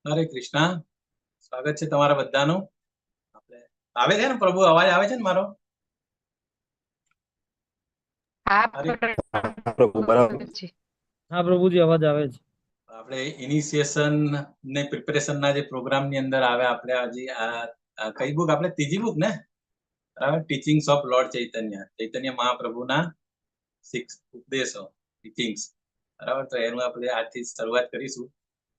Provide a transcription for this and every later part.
હરે કૃષ્ણ. સ્વાગત છે તમારા બધાનું. આપણે આવે છે ને પ્રભુ, અવાજ આવે છે ને મારો? હા પ્રભુ બરાબર. હા પ્રભુજી, અવાજ આવે છે. આપણે ઇનિશિયેશન ને પ્રિપેરેશન ના જે પ્રોગ્રામ ની અંદર આવે, આપણે હજી આ કઈ બુક, આપણે ત્રીજી બુક ને, બરાબર, ટીચિંગ્સ ઓફ લોર્ડ ચૈતન્ય મહાપ્રભુના 6 ઉપદેશો, ટીચિંગ્સ, બરાબર. તો એનું આપણે આજથી શરૂઆત કરીશું.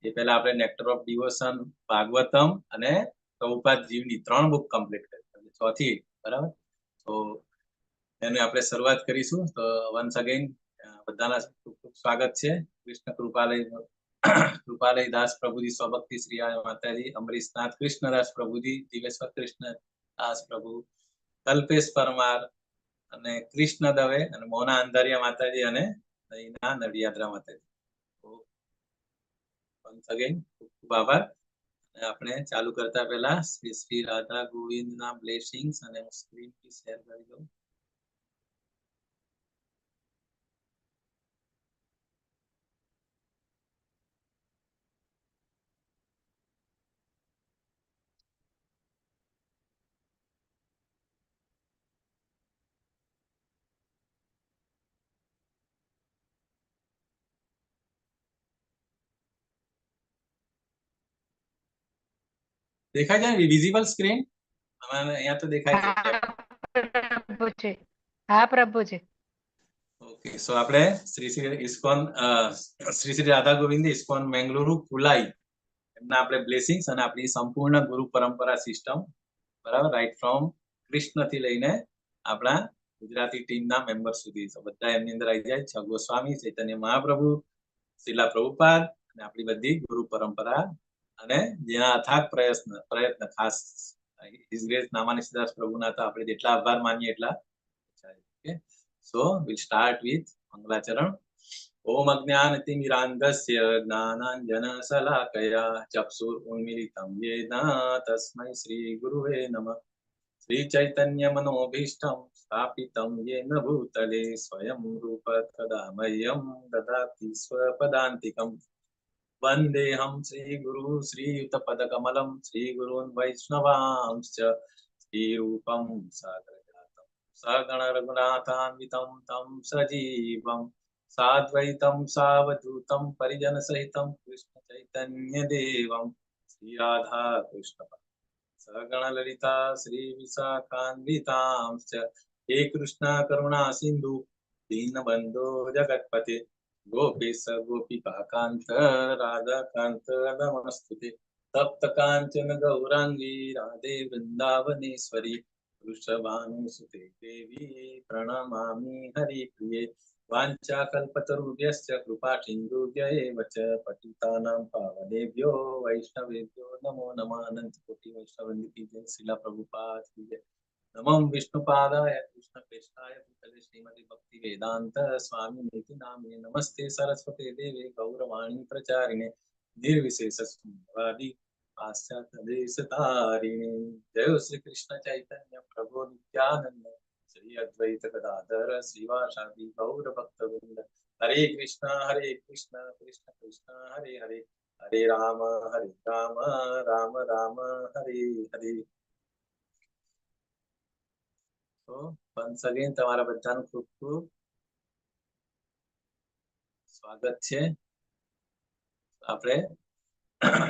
એ પહેલા આપણે નેક્ટર ઓફ ડિવોશન, ભાગવતમ અને પ્રભુપાદ જીવની 3 બુક કમ્પ્લીટ કરી, ચોથી, બરાબર. તો એની આપણે શરૂઆત કરીશું. તો વન્સ અગેન બધાના ખૂબ ખૂબ સ્વાગત છે. કૃષ્ણ કૃપાલય દાસ પ્રભુજી, સ્વભક્તિ શ્રી માતાજી, અમરીશનાથ કૃષ્ણદાસ પ્રભુજી, દિવેશ્વર કૃષ્ણદાસ પ્રભુ, કલ્પેશ પરમાર અને કૃષ્ણ દવે અને મોના અંધારિયા માતાજી અને દહીના નડિયાદરા માતાજી. વન્સ અગેન ખૂબ ખૂબ આભાર. આપણે ચાલુ કરતા પહેલા શ્રી શ્રી રાધા ગોવિંદના બ્લેસિંગ્સ અને સ્ક્રીન શેર કરી દઉં. દેખાય છે ને વિઝિબલ સ્ક્રીન? અહીંયા તો દેખાય છે. હા પ્રભુજી. ઓકે, સો આપણે શ્રી શ્રી ઇસ્કોન શ્રી શ્રી રાધા ગોવિંદ ઇસ્કોન મેંગલુરુ કુલાઈ એમના આપણે બ્લેસિંગ્સ અને આપણી સંપૂર્ણ ગુરુ પરંપરા સિસ્ટમ, બરાબર, રાઈટ ફ્રોમ કૃષ્ણ થી લઈને આપણા ગુજરાતી ટીમના મેમ્બર સુધી બધા એમની અંદર આવી જાય છે. ગોસ્વામી, ચૈતન્ય મહાપ્રભુ, શીલા પ્રભુપાદ અને આપણી બધી ગુરુ પરંપરા અને જેના અથાગ પ્રયત્ન ખાસ હિઝ ગ્રેસ નામાનીદાસ પ્રભુના તો આપણે જેટલા આભાર માનીએ એટલા. So we'll start with મંગલાચરણ. ઓમ અજ્ઞાનતિમિરાન્ધસ્ય જ્ઞાનાંજનશલાકયા ચક્ષુરુન્મિલિतं येन તસ્मै શ્રી ગુરુવે નમઃ. શ્રી ચૈતન્ય મનોભીષ્ટં સ્થાપિतं येन ભૂતલે સ્વયં રૂપ તદા મह्यं દદાતિ સ્વપદાન્તિકम्. વંદેહં શ્રી ગુરુ શ્રીયુતપદકમલં શ્રી ગુરૂन् વૈષ્ણવાંશ્ચ શ્રીરૂપં સાગ્રજાતम् સગણ રઘુનાથાન્વિतं तं સજીવं સાદ્વૈतं સાવધૂतं પરિજન સહિतं કૃષ્ણ ચૈતન્ય દેવં શ્રી રાધા કૃષ્ણ સગણ લલિતા શ્રી વિશાખાન્વિતાંશ્ચ હે કૃષ્ણ કરુણા સિંધુ દીનબંધો જગત્પતે ગોપેશ ગોપિકા કાંત રાધાકાંત નમસ્તુતે. તપ્ત કાંચન ગૌરાંગી રાધે વૃંદાવનેશ્વરી વૃષભાનુસુતે દેવી પ્રણમામિ હરિપ્રિયે. વાંఛાકલ્પતરુભ્યશ્ચ કૃપા સિંધુભ્ય એવ ચ પતિતાનાં પાવનેભ્યો વૈષ્ણવેભ્યો નમો નમઃ. અનંત કોટિ વૈષ્ણવવૃંદ કી જય. શીલા પ્રભુપાદ કી જય. નમઃ વિષ્ણુપાદાય કૃષ્ણપ્રેષ્ઠાય ભૂતલે શ્રીમતી ભક્તિ વેદાંત સ્વામિનિતિ નામે. નમસ્તે સરસ્વતે દેવે ગૌરવાણી પ્રચારિણે નિર્વિશેષ શૂન્યવાદી પાશ્ચાત્ય દેશ તારિણે. જય શ્રી કૃષ્ણ ચૈતન્ય પ્રભુ નિત્યાનંદ શ્રી અદ્વૈત ગદાધર શ્રીવાસાદિ ગૌર ભક્તવૃંદ. હરે કૃષ્ણ કૃષ્ણ કૃષ્ણ હરે હરે હરે રામ રામ રામ હરે હરે. તો once again તમારા બધાનું ખૂબ ખૂબ સ્વાગત છે. આપણે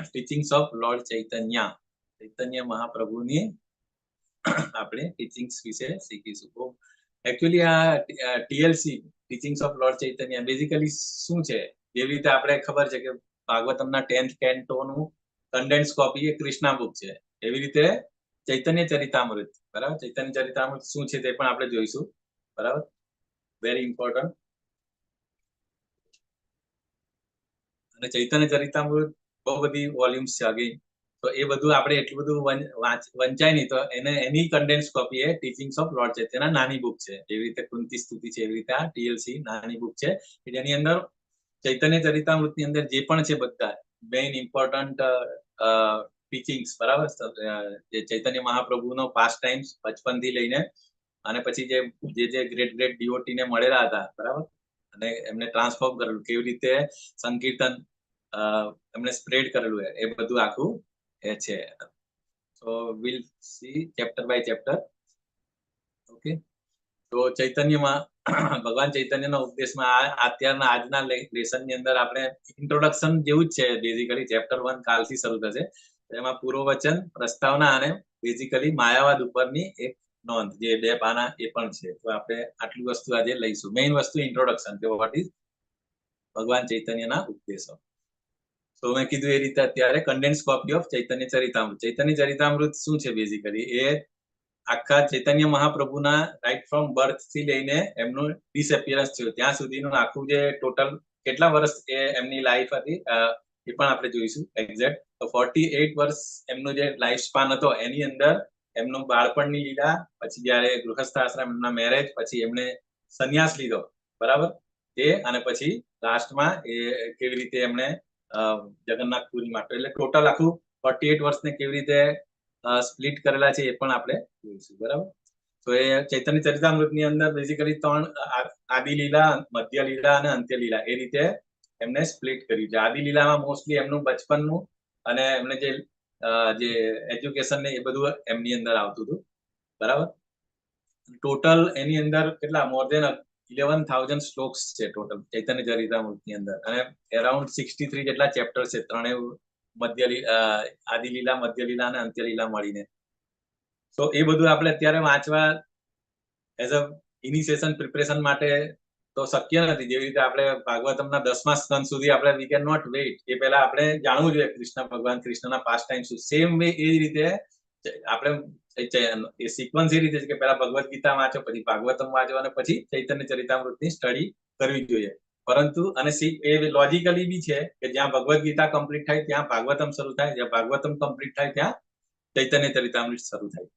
ટીચિંગ્સ ઓફ લોર્ડ ચૈતન્ય મહાપ્રભુની આપણે ટીચિંગ્સ વિશે શીખીશું. એકચ્યુઅલી આ TLC teachings of Lord Chaitanya basically શું છે? જેવી રીતે આપણે ખબર છે કે ભાગવતમના 10th કેન્ટોનું કન્ડેન્સ કોપી એ કૃષ્ણા બુક છે, એવી રીતે ચૈતન્ય ચરિતામૃત, બરાબર. ચૈતન્ય ચરિતામૃત શું છે તે પણ આપણે જોઈશું, બરાબર. Very important. અને ચૈતન્ય ચરિતામૃત બહુ બધી વોલ્યુમ્સ છે. અગેન તો એ બધું આપણે એટલું બધું વંચાય નહીં, તો એની કન્ડેન્સ કોપી એ ટીચિંગ્સ ઓફ લોર્ડ ચૈતન્ય નાની બુક છે. એવી રીતે કુંતી સ્તુતિ છે, એવી રીતે આ ટીએલસી નાની બુક છે કે જેની અંદર ચૈતન્ય ચરિતામૃતની અંદર જે પણ છે બધા મેઇન ઇમ્પોર્ટન્ટ ટીચિંગ્સ, બરાબર, જે ચૈતન્ય મહાપ્રભુનો પાસ્ટ ટાઈમ્સ બચપનથી લઈને અને પછી જે ગ્રેટ ડીઓટી ને મળેલા હતા, બરાબર, અને એમને ટ્રાન્સફોર્મ કરેલું, કેવી રીતે સંકીર્તન એમને સ્પ્રેડ કરેલું, એ બધું આખું એ છે. So will see chapter by chapter. Okay, તો ચૈતન્યમાં ભગવાન ચૈતન્યના ઉપદેશમાં અત્યારના આજના લેસનની અંદર આપણે ઇન્ટ્રોડક્શન જેવું જ છે. બેઝિકલી ચેપ્ટર 1 કાલથી શરૂ થશે. એમાં પૂર્વવચન, પ્રસ્તાવના અને બેઝિકલી માયાવાદ ઉપરની એક નોંધ, જે 2 પાના એ પણ છે. તો આપણે આટલી વસ્તુ આજે લઈશું. મેઇન વસ્તુ ઇન્ટ્રોડક્શન, કે વોટ ઇઝ ભગવાન ચૈતન્યના ઉપદેશો. તો મેં કીધું એ રીતે અત્યારે કન્ડેન્સ કોપી ઓફ ચૈતન્ય ચરિતામૃત. ચૈતન્ય ચરિતામૃત શું છે? બેઝિકલી એ આખા ચૈતન્ય મહાપ્રભુના રાઈટ ફ્રોમ બર્થ થી લઈને એમનું ડિસએપિયરન્સ થયું ત્યાં સુધીનું આખું જે ટોટલ કેટલા વર્ષ એમની લાઈફ હતી એ પણ આપણે જોઈશું એક્ઝેક્ટ. તો 48 વર્ષ એમનું જે લાઈફ સ્પાન હતો, એની અંદર એમનું બાળપણની લીલા, પછી જયારે ગૃહસ્થ આશ્રમ, એમના મેરેજ, પછી એમને સંન્યાસ લીધો, બરાબર, એ, અને પછી લાસ્ટમાં એ કેવી રીતે એમણે જગન્નાથપુરીમાં, એટલે ટોટલ આખું 48 વર્ષને કેવી રીતે સ્પ્લિટ કરેલા છે એ પણ આપણે જોઈશું, બરાબર. તો એ ચૈતન્ય ચરિતામૃતની અંદર બેઝિકલી 3 આદિ લીલા, મધ્ય લીલા અને અંત્ય લીલા, એ રીતે એમને સ્પ્લિટ કર્યું છે. આદિ લીલામાં મોસ્ટલી એમનું બચપનનું અને એમને જે એજ્યુકેશન ને એ બધું એમની અંદર આવતું હતું, બરાબર. ટોટલ એની અંદર કેટલા મોર દેન 11,000 શ્લોક્સ છે ટોટલ ચૈતન્ય ચરિતામૃતની અંદર, અને અરાઉન્ડ 63 જેટલા ચેપ્ટર છે, ત્રણેય આદિ લીલા, મધ્ય લીલા અને અંત્ય લીલા મળીને. તો એ બધું આપણે અત્યારે વાંચવા એઝ અ ઇનિશિયેશન પ્રિપરેશન માટે તો શક્ય નથી. જેવી રીતે આપણે ભાગવતમના 10મા સ્કંદ સુધી આપણે વી કેન નોટ વેઇટ, એ પહેલા આપણે જાણવું જોઈએ કૃષ્ણ ભગવાન, કૃષ્ણના પાસ્ટ ટાઈમ શું. સેમ વે એ જ રીતે આપણે એ સિક્વન્સ એ રીતે છે કે પહેલા ભગવદ્ ગીતા વાંચો, પછી ભાગવતમ વાંચો, અને પછી ચૈતન્ય ચરિતામૃતની સ્ટડી કરવી જોઈએ. પરંતુ અને એ લોજિકલી બી છે કે જ્યાં ભગવદ્ ગીતા કમ્પ્લીટ થાય ત્યાં ભાગવતમ શરૂ થાય, જ્યાં ભાગવતમ કમ્પ્લીટ થાય ત્યાં ચૈતન્ય ચરિતામૃત શરૂ થાય.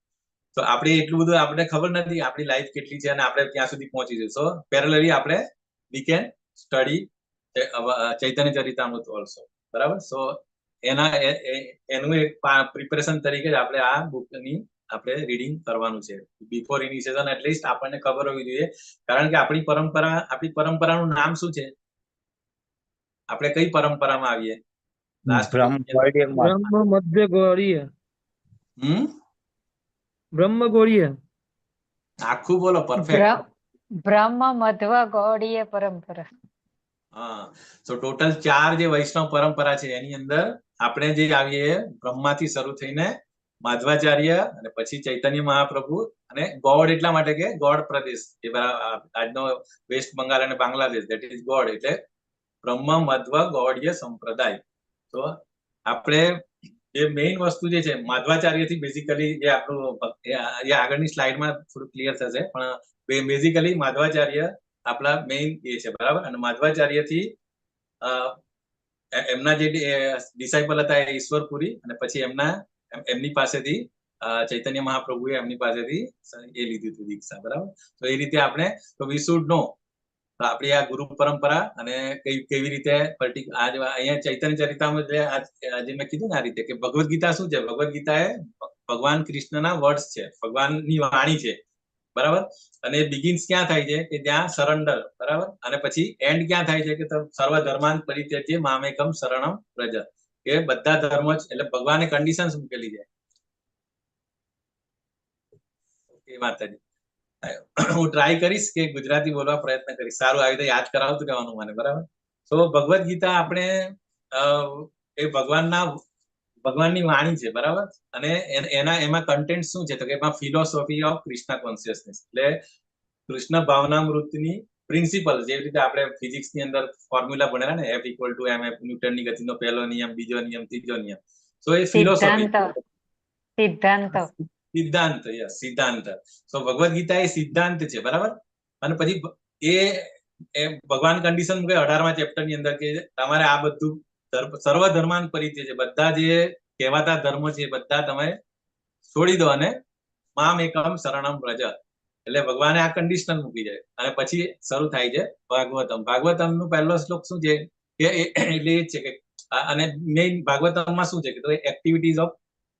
તો આપણે એટલું બધું આપણે ખબર નથી આપણી લાઈફ કેટલી છે અને આપણે ત્યાં સુધી પહોંચી જઈશું. સો પેરેલલી આપણે we can study Chaitanya Charitamrita also, બરાબર. સો એનું એક પ્રિપરેશન તરીકે જ આપણે આ બુકની આપણે રીડિંગ કરવાનું છે બિફોર ઇનિશિયેશન. એટલીસ્ટ આપણને ખબર હોવી જોઈએ, કારણ કે આપણી પરંપરાનું નામ શું છે? આપણે કઈ પરંપરામાં આવીએ? બ્રહ્મ મધ્ય ગૌડીય. બ્રહ્મ ગૌડીય. આખું બોલો, પરફેક્ટ. બ્રહ્મ મધ્વ ગૌડીય પરંપરા. હા, તો ટોટલ 4 જે વૈષ્ણવ પરંપરા છે એની અંદર આપણે જે આવીએ બ્રહ્માથી શરૂ થઈને માધવાચાર્ય, અને પછી ચૈતન્ય મહાપ્રભુ, અને ગોડ એટલા માટે કે ગોડ પ્રદેશ, જે આજનો વેસ્ટ બંગાળ અને બાંગ્લાદેશ, દેટ ઇઝ ગોડ, એટલે બ્રહ્મ મધ્વ ગૌડીય સંપ્રદાય. તો આપણે જે મેઇન વસ્તુ જે છે માધવાચાર્યથી બેઝિકલી જે આપણું આગળની સ્લાઇડમાં થોડું ક્લિયર થશે, પણ બેઝિકલી માધવાચાર્ય આપણા મેઇન એ છે, બરાબર. અને માધવાચાર્યથી એમના જે ડિસાઇપલ હતા એ ઈશ્વરપુરી, અને પછી એમની પાસેથી ચૈતન્ય મહાપ્રભુએ એમની પાસેથી એ લીધું હતું દીક્ષા, બરાબર. તો એ રીતે આપણે તો વી શુડ નો આપણી આ ગુરુ પરંપરા અને કેવી રીતે અહીંયા ચૈતન્ય ચરિતામૃત જે મેં કીધું ને આ રીતે કે ભગવદ્ ગીતા શું છે? ભગવદ્ ગીતા એ ભગવાન કૃષ્ણના વર્ડ્સ છે, ભગવાનની વાણી છે, બરાબર. અને બિગિન્સ ક્યાં થાય છે કે જ્યાં સરેન્ડર, બરાબર, અને પછી એન્ડ ક્યાં થાય છે કે સર્વ ધર્માન પરિત્યજ્ય મામેકમ શરણમ વ્રજ, કે બધા ધર્મો જ, એટલે ભગવાને કન્ડિશન્સ મૂકેલી છે. ઓકે માતાજી, હું ટ્રાય કરીશ કે ગુજરાતી બોલવા પ્રયત્ન કરીશ. સારું, આવી રીતે યાદ કરાવતું રહેવાનું મને, બરાબર. તો ભગવદ્ ગીતા આપણે એ ભગવાનની વાણી છે, બરાબર. અને એમાં કન્ટેન્ટ શું છે? તો કે એમાં ફિલોસોફી ઓફ કૃષ્ણ કોન્શિયસનેસ, એટલે કૃષ્ણ ભાવનામૃતની પ્રિન્સિપલ, જેવી રીતે આપણે ફિઝિક્સની અંદર ફોર્મ્યુલા ભણેલા ને, F = mF, ન્યૂટનની ગતિનો પહેલો નિયમ, બીજો નિયમ, ત્રીજો નિયમ. તો એ ફિલોસોફી, સિદ્ધાંત. તો ભગવદ્ ગીતા એ સિદ્ધાંત છે, બરાબર. અને પછી એ ભગવાન કન્ડિશન મૂકે 18મા ચેપ્ટરની અંદર કે તમારે આ બધું સર્વ ધર્માન પરિત્યજ્ય, બધા જે કહેવાતા ધર્મો છે એ બધા તમે છોડી દો અને મામ એકમ શરણમ વ્રજ, એટલે ભગવાને આ કન્ડિશનલ મૂકી જાય અને પછી શરૂ થાય છે ભાગવતમ. ભાગવતમ નું પહેલો શ્લોક શું છે કે એટલે એ જ છે કે અને મેઇન ભાગવતમમાં શું છે કે તો એક્ટિવિટીઝ ઓફ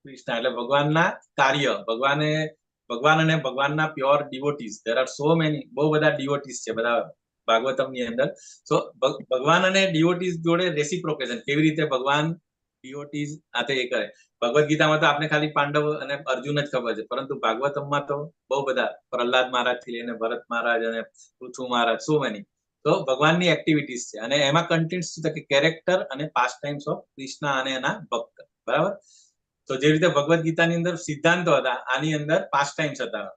કૃષ્ણ, એટલે ભગવાનના કાર્ય, ભગવાન અને ભગવાનના pure devotees. There are so many, બહુ બધા ડિવોટીઝ છે બધા ભાગવતમની અંદર. સો ભગવાન અને ડિવોટીઝ જોડે રેસિપ્રોકેશન, કેવી રીતે ભગવાન ડિવોટીઝ આ તો એ કરે. ભગવદ ગીતામાં તો આપણે ખાલી પાંડવ અને અર્જુન જ ખબર છે, પરંતુ ભાગવતમમાં તો બહુ બધા, પ્રહલાદ મહારાજ થી લઈને ભરત મહારાજ અને પૃથુ મહારાજ, સો મેની. તો ભગવાનની એક્ટિવિટીઝ છે અને એમાં કન્ટેન્ટ શું છે કે કેરેક્ટર અને પાસ્ટ ટાઈમ્સ ઓફ કૃષ્ણ અને એના ભક્ત. બરાબર. તો જે રીતે ભગવદ ગીતાની અંદર સિદ્ધાંતો હતા, આની અંદર પાસ્ટ ટાઈમ્સ હતા.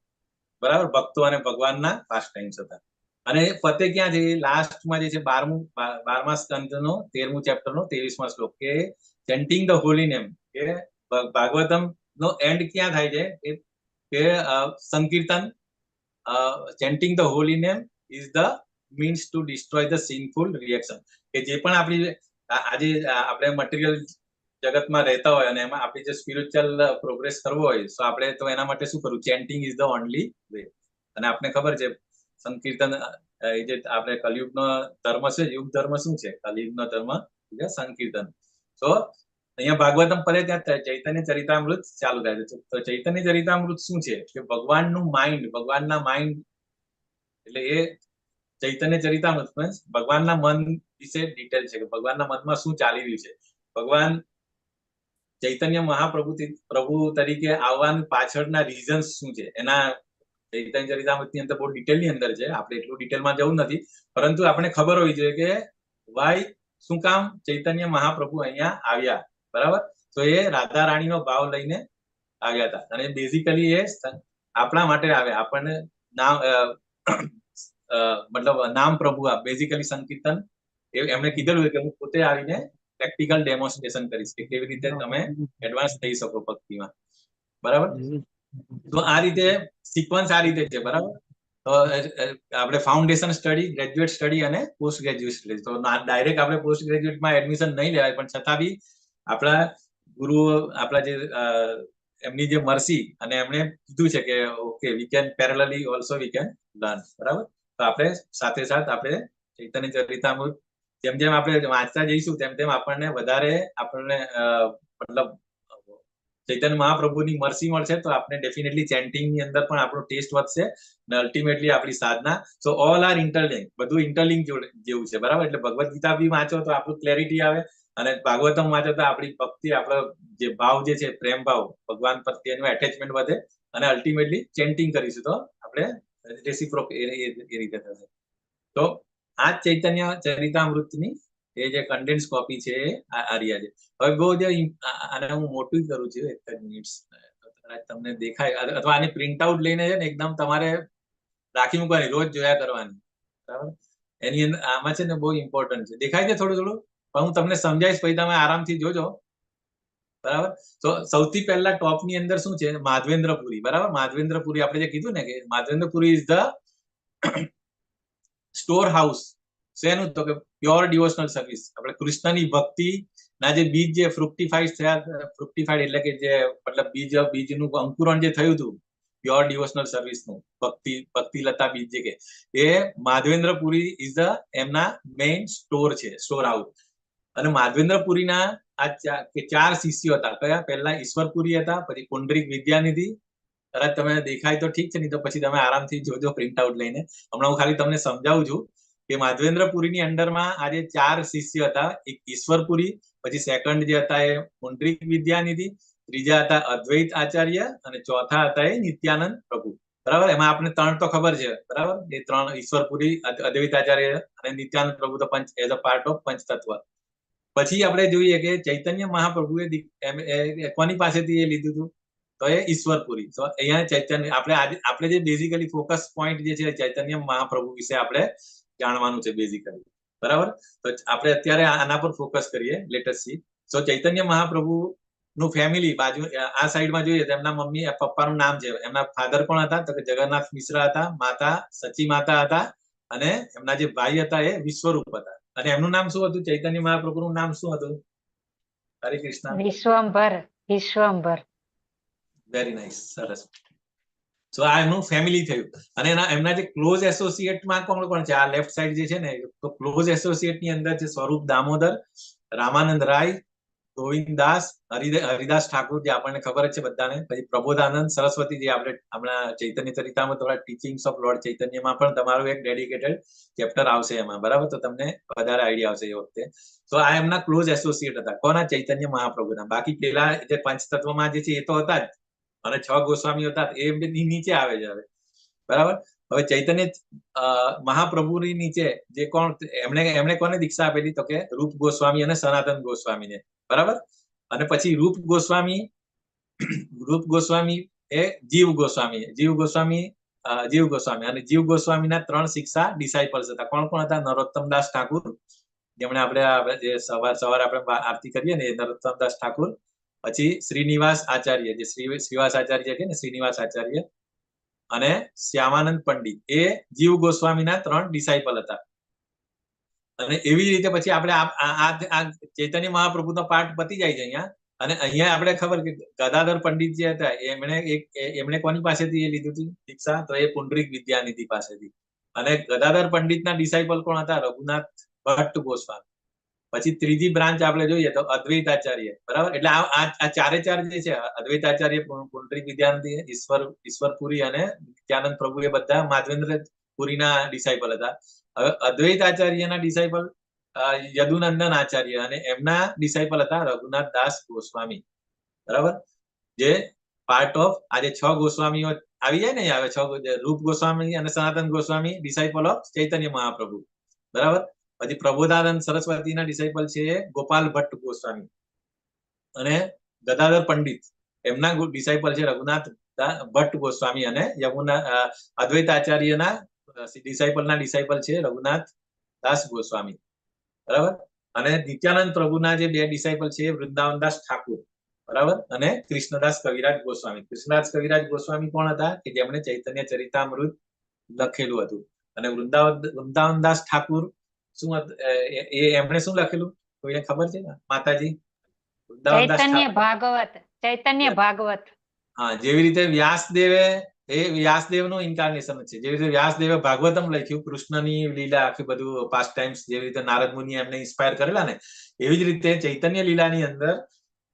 બરાબર. ભક્તો અને ભગવાનના પાસ્ટ ટાઈમ્સ હતા. અને ફતે ક્યાં છે, લાસ્ટમાં જે છે 12મા સ્કંદનો 13મું ચેપ્ટરનો 23મા શ્લોક કે ચેન્ટિંગ ધ હોલી નેમ, કે ભાગવતમ નો એન્ડ ક્યાં થાય છે કે સંકીર્તન, chanting the holy name is the means to destroy the sinful reaction. કે જે પણ આપણી આજે આપણે મટીરિયલ જગતમાં રહેતા હોય અને એમાં આપણે જે સ્પિરિચ્યુઅલ પ્રોગ્રેસ કરવો હોય, તો આપણે તો એના માટે શું કરવું, chanting is the only way. અને આપણે ખબર છે સંકીર્તન, એ જે આપણે કલયુગનો ધર્મ છે, યુગ ધર્મ શું છે, કલયુગનો ધર્મ એટલે સંકીર્તન. તો અહીંયા ભાગવતમ પડે ત્યાં ચૈતન્ય ચરિતામૃત ચાલુ થાય છે. તો ચૈતન્ય ચરિતામૃત શું છે કે ભગવાનનું માઇન્ડ, ભગવાનના માઇન્ડ, એટલે એ ચૈતન્ય ચરિતામૃત ભગવાનના મન વિશે ડિટેલ છે કે ભગવાનના મનમાં શું ચાલી રહ્યું છે. ભગવાન ચૈતન્ય પ્રભુ તરીકે આવવાની પાછળના રીઝન્સ શું છે, એના ચૈતન્ય ચરિતામૃતની અંદર બહુ ડિટેલની અંદર છે. આપણે એટલું ડિટેલમાં જવું નથી, પરંતુ આપણે ખબર હોવી જોઈએ કે વાય, શું કામ ચૈતન્ય મહાપ્રભુ અહીંયા આવ્યા. બરાબર. તો એ રાધા રાણીનો ભાવ લઈને આવ્યા હતા અને બેઝિકલી એ આપણા માટે આવ્યા, આપણને નામ મતલબ નામ પ્રભુ આ બેઝિકલી સંકીર્તન એમણે કીધેલું કે હું પોતે આવીને પ્રેક્ટિકલ ડેમોન્સ્ટ્રેશન કરીશ કે કેવી રીતે તમે એડવાન્સ થઈ શકો ભક્તિમાં. બરાબર. તો આ રીતે સિક્વન્સ આ રીતે છે. બરાબર. તો આપણે ફાઉન્ડેશન સ્ટડી, ગ્રેજ્યુએટ સ્ટડી અને પોસ્ટ ગ્રેજ્યુએટ સ્ટડી. તો ડાયરેક્ટ આપણે પોસ્ટ ગ્રેજ્યુએટમાં એડમિશન નહીં લેવાય, પણ છતાં બી આપણા ગુરુઓ, આપણા જે એમની જે મર્સી, અને એમણે કીધું છે કે okay we can parallelly also we can learn. બરાબર. તો આપણે સાથે સાથે આપણે ચૈતન્ય ચરિતામૃત જેમ જેમ આપણે વાંચતા જઈશું તેમ તેમ આપણને વધારે મતલબ ચૈતન્ય મહાપ્રભુની મર્સી મળશે, તો આપણે ડેફિનેટલી ચેન્ટિંગની અંદર પણ આપણો ટેસ્ટ વધશે અને અલ્ટિમેટલી આપણી સાધના. સો ઓલ આર ઇન્ટરલિંક, બધું ઇન્ટરલિંક જેવું છે. બરાબર. એટલે ભગવદ ગીતા બી વાંચો તો આપણું ક્લેરિટી આવે અને ભાગવતમ વાંચો તો આપણી ભક્તિ, આપણો જે ભાવ જે છે, પ્રેમ ભાવ, ભગવાન પ્રત્યેનું એટેચમેન્ટ વધે અને અલ્ટિમેટલી ચેન્ટિંગ કરીશું તો આપણે રેસિપ્રોક એ રીતે થશે. તો આ ચૈતન્ય ચરિતામૃતની એ જે કન્ડેન્સ કોપી છે આ રહ્યા છે. હવે બહુ જે આને હું મોટું કરું છું, એક જ મિનિટ, તમને દેખાય અથવા આની પ્રિન્ટ આઉટ લઈને છે ને એકદમ તમારે રાખી મૂકવાની, રોજ જોયા કરવાની. બરાબર. એની અંદર આમાં છે ને બહુ ઇમ્પોર્ટન્ટ છે. દેખાય છે થોડું થોડું, પણ હું તમને સમજાવીશ, પછી તમે આરામથી જોજો. બરાબર. તો સૌથી પહેલા ટોપની અંદર શું છે, માધવેન્દ્રપુરી. બરાબર. માધવેન્દ્રપુરી આપણે જે કીધું ને કે માધવેન્દ્રપુરી ઇઝ ધ સ્ટોર હાઉસ. શેનું? તો કે પ્યોર ડિવોશનલ સર્વિસ. આપણે કૃષ્ણની ભક્તિ ના જે બીજ જે ફ્રુક્ટિફાઈડ થયા, ફ્રુક્ટિફાઈડ એટલે કે જે મતલબ બીજનું અંકુરણ જે થયું હતું પ્યોર ડિવોશનલ સર્વિસનું, ભક્તિલતા બીજ જે કે એ માધવેન્દ્રપુરી ઇઝ ધ એમના મેઇન સ્ટોર છે, સ્ટોર હાઉસ. અને માધવેન્દ્રપુરીના આ ચાર શિષ્યો હતા. કયા? પહેલા ઈશ્વરપુરી હતા, પછી પુંડરીક વિદ્યાનિધિ. કદાચ તમે દેખાય તો ઠીક છે, નહીં તો પછી તમે આરામથી જોજો પ્રિન્ટ આઉટ લઈને. હમણાં હું ખાલી તમને સમજાવું છું કે માધવેન્દ્રપુરીની અંડરમાં આ જે ચાર શિષ્ય હતા, એક ઈશ્વરપુરી, પછી સેકન્ડ જે હતા એ પુંડરીક વિદ્યાનિધિ, ત્રીજા હતા અદ્વૈત આચાર્ય અને ચોથા હતા એ નિત્યાનંદ પ્રભુ. બરાબર. એમાં આપણે ત્રણ તો ખબર છે. બરાબર. એ ત્રણ ઈશ્વરપુરી, અદ્વૈત આચાર્ય અને નિત્યાનંદ પ્રભુ તો પંચ એઝ અ પાર્ટ ઓફ પંચતત્વ. પછી આપણે જોઈએ કે ચૈતન્ય મહાપ્રભુએ કોની પાસેથી એ લીધું હતું? તો એ ઈશ્વરપુરી. તો અહીંયા ચૈતન્ય આપણે જે બેઝિકલી ફોકસ પોઈન્ટ જે છે ચૈતન્ય મહાપ્રભુ વિશે આપણે જાણવાનું છે બેઝિકલી. બરાબર. તો આપણે અત્યારે આના પર ફોકસ કરીએ. Let us see. So Chaitanya Mahaprabhu નું ફેમિલી બાજુ આ સાઈડમાં જોઈએ તો એમના મમ્મી પપ્પાનું નામ છે, એમના ફાધર કોણ હતા? તો કે જગન્નાથ મિશ્રા હતા, માતા સચી માતા હતા અને એમના જે ભાઈ હતા એ વિશ્વરૂપ હતા. અને એમનું નામ શું હતું? ચૈતન્ય મહાપ્રભુનું નામ શું હતું? હરે કૃષ્ણ. વિશ્વંભર. વિશ્વંભર. વેરી નાઇસ, સરસ. સો આ એમનું ફેમિલી થયું. અને એમના જે ક્લોઝ એસોસિએટમાં કોણ કોણ છે? આ લેફ્ટ સાઈડ જે છે ને, તો ક્લોઝ એસોસિએટ ની અંદર છે સ્વરૂપ દામોદર, રામાનંદ રાય, ગોવિંદદાસ, હરિદાસ ઠાકુર, જે આપણને ખબર જ છે બધાને. પછી પ્રબોધાનંદ સરસ્વતી, જે આપણે હમણાં ચૈતન્ય ચરિતામાં થોડા ટીચિંગ્સ ઓફ લોર્ડ ચૈતન્યમાં પણ તમારું એક ડેડિકેટેડ ચેપ્ટર આવશે એમાં, બરાબર? તો તમને વધારે આઈડિયા આવશે એ વખતે. તો આ એમના ક્લોઝ એસોસિએટ હતા. કોના? ચૈતન્ય મહાપ્રભુના. બાકી પેલા જે પંચતત્વમાં જે છે એ તો હતા જ, અને 6 ગોસ્વામી હતા એ એમની નીચે આવે છે હવે, બરાબર? હવે ચૈતન્ય મહાપ્રભુની નીચે જે કોણ, એમણે કોને દીક્ષા આપેલી? તો કે રૂપ ગોસ્વામી અને સનાતન ગોસ્વામીને, બરાબર? અને પછી રૂપ ગોસ્વામી એ જીવ ગોસ્વામી અને જીવ ગોસ્વામીના 3 શિક્ષા ડિસાઇપલ્સ હતા. કોણ કોણ હતા? નરોત્તમદાસ ઠાકુર, જેમણે આપણે જે સવાર આપણે આરતી કરીએ ને, એ નરોત્તમદાસ ઠાકુર. પછી શ્રીનિવાસ આચાર્ય, જે શ્રીનિવાસ આચાર્ય કે ને, શ્રીનિવાસ આચાર્ય, અને શ્યામાનંદ પંડિત, એ જીવ ગોસ્વામીના 3 ડિસાઇપલ હતા. અને એવી રીતે પછી આપણે આ ચૈતન્ય મહાપ્રભુનો પાઠ પતી જાય છે અહીંયા. અને અહીંયા આપણે ખબર કે ગદાધર પંડિત જે હતા એમણે કોની પાસેથી એ લીધું હતું દીક્ષા? તો એ પુંડરીક વિદ્યાનિધિ પાસેથી. અને ગદાધર પંડિતના ડિસાઇપલ કોણ હતા? રઘુનાથ ભટ્ટ ગોસ્વામી. પછી ત્રીજી બ્રાન્ચ આપણે જોઈએ તો અદ્વૈત આચાર્ય, બરાબર? એટલે આ ચારે ચાર જે છે, અદ્વૈત આચાર્ય, પુંડરીક વિદ્યાનિધિ, ઈશ્વરપુરી અને નિત્યાનંદ પ્રભુ, એ બધા માધવેન્દ્ર પુરીના ડિસાઇપલ હતા. હવે અદ્વૈત આચાર્યના ડિસાઇપલ યદુનંદન આચાર્ય, અને એમના ડિસાઇપલ હતા રઘુનાથ દાસ ગોસ્વામી, બરાબર? જે પાર્ટ ઓફ આજે 6 ગોસ્વામીઓ આવી જાય ને, આવે 6 રૂપ ગોસ્વામી અને સનાતન ગોસ્વામી ડિસાઇપલ ઓફ ચૈતન્ય મહાપ્રભુ, બરાબર? પછી પ્રબોધાનંદ સરસ્વતીના ડિસાઇપલ છે ગોપાલ ભટ્ટ ગોસ્વામી, અને ગદાધર પંડિત એમના ડિસાઇપલ છે રઘુનાથ ભટ્ટ ગોસ્વામી, અને અદ્વૈત આચાર્યના ડિસાઇપલ છે રઘુનાથ દાસ ગોસ્વામી, બરાબર? અને નિત્યાનંદ પ્રભુના જે 2 ડિસાઇપલ છે વૃંદાવનદાસ ઠાકુર, બરાબર? અને કૃષ્ણદાસ કવિરાજ ગોસ્વામી. કૃષ્ણદાસ કવિરાજ ગોસ્વામી કોણ હતા? કે જેમણે ચૈતન્ય ચરિતામૃત લખેલું હતું. અને વૃંદાવનદાસ ઠાકુર શું એમણે શું લખેલું? કોઈને ખબર છે ને માતાજી? ચૈતન્ય ભાગવત. હા, જેવી રીતે વ્યાસદેવે, એ વ્યાસદેવનું ઇન્કાર્નેશન છે. જેવી રીતે વ્યાસદેવે ભાગવતમ લખ્યું, કૃષ્ણની લીલા, આખી બધું પાસ્ટ ટાઈમ્સ, જેવી રીતે નારદ મુનિ એમને ઇન્સ્પાયર કરેલા ને, એવી જ રીતે ચૈતન્ય લીલાની અંદર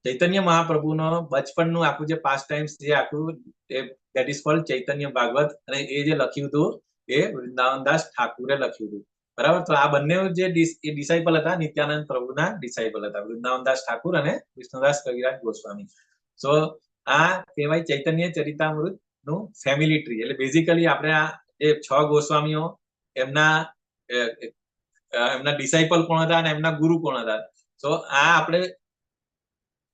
ચૈતન્ય મહાપ્રભુનો બચપનનું આખું જે પાસ્ટ ટાઈમ્સ જે આખું, દેટ ઇઝ કોલ્ડ ચૈતન્ય ભાગવત. અને એ જે લખ્યું હતું એ વૃંદાવનદાસ ઠાકુરે લખ્યું હતું, બરાબર? તો આ બંને જે ડિસાઇપલ હતા નિત્યાનંદ પ્રભુના ડિસાઇપલ હતા, વૃંદાવનદાસ ઠાકુર અને કૃષ્ણદાસ કવિરાજ ગોસ્વામી. સો આ કહેવાય ચૈતન્ય ચરિતામૃત નું ફેમિલી ટ્રી. એટલે બેઝિકલી આપણે આ જે 6 ગોસ્વામીઓ, એમના ડિસાઇપલ કોણ હતા અને એમના ગુરુ કોણ હતા. તો આ આપણે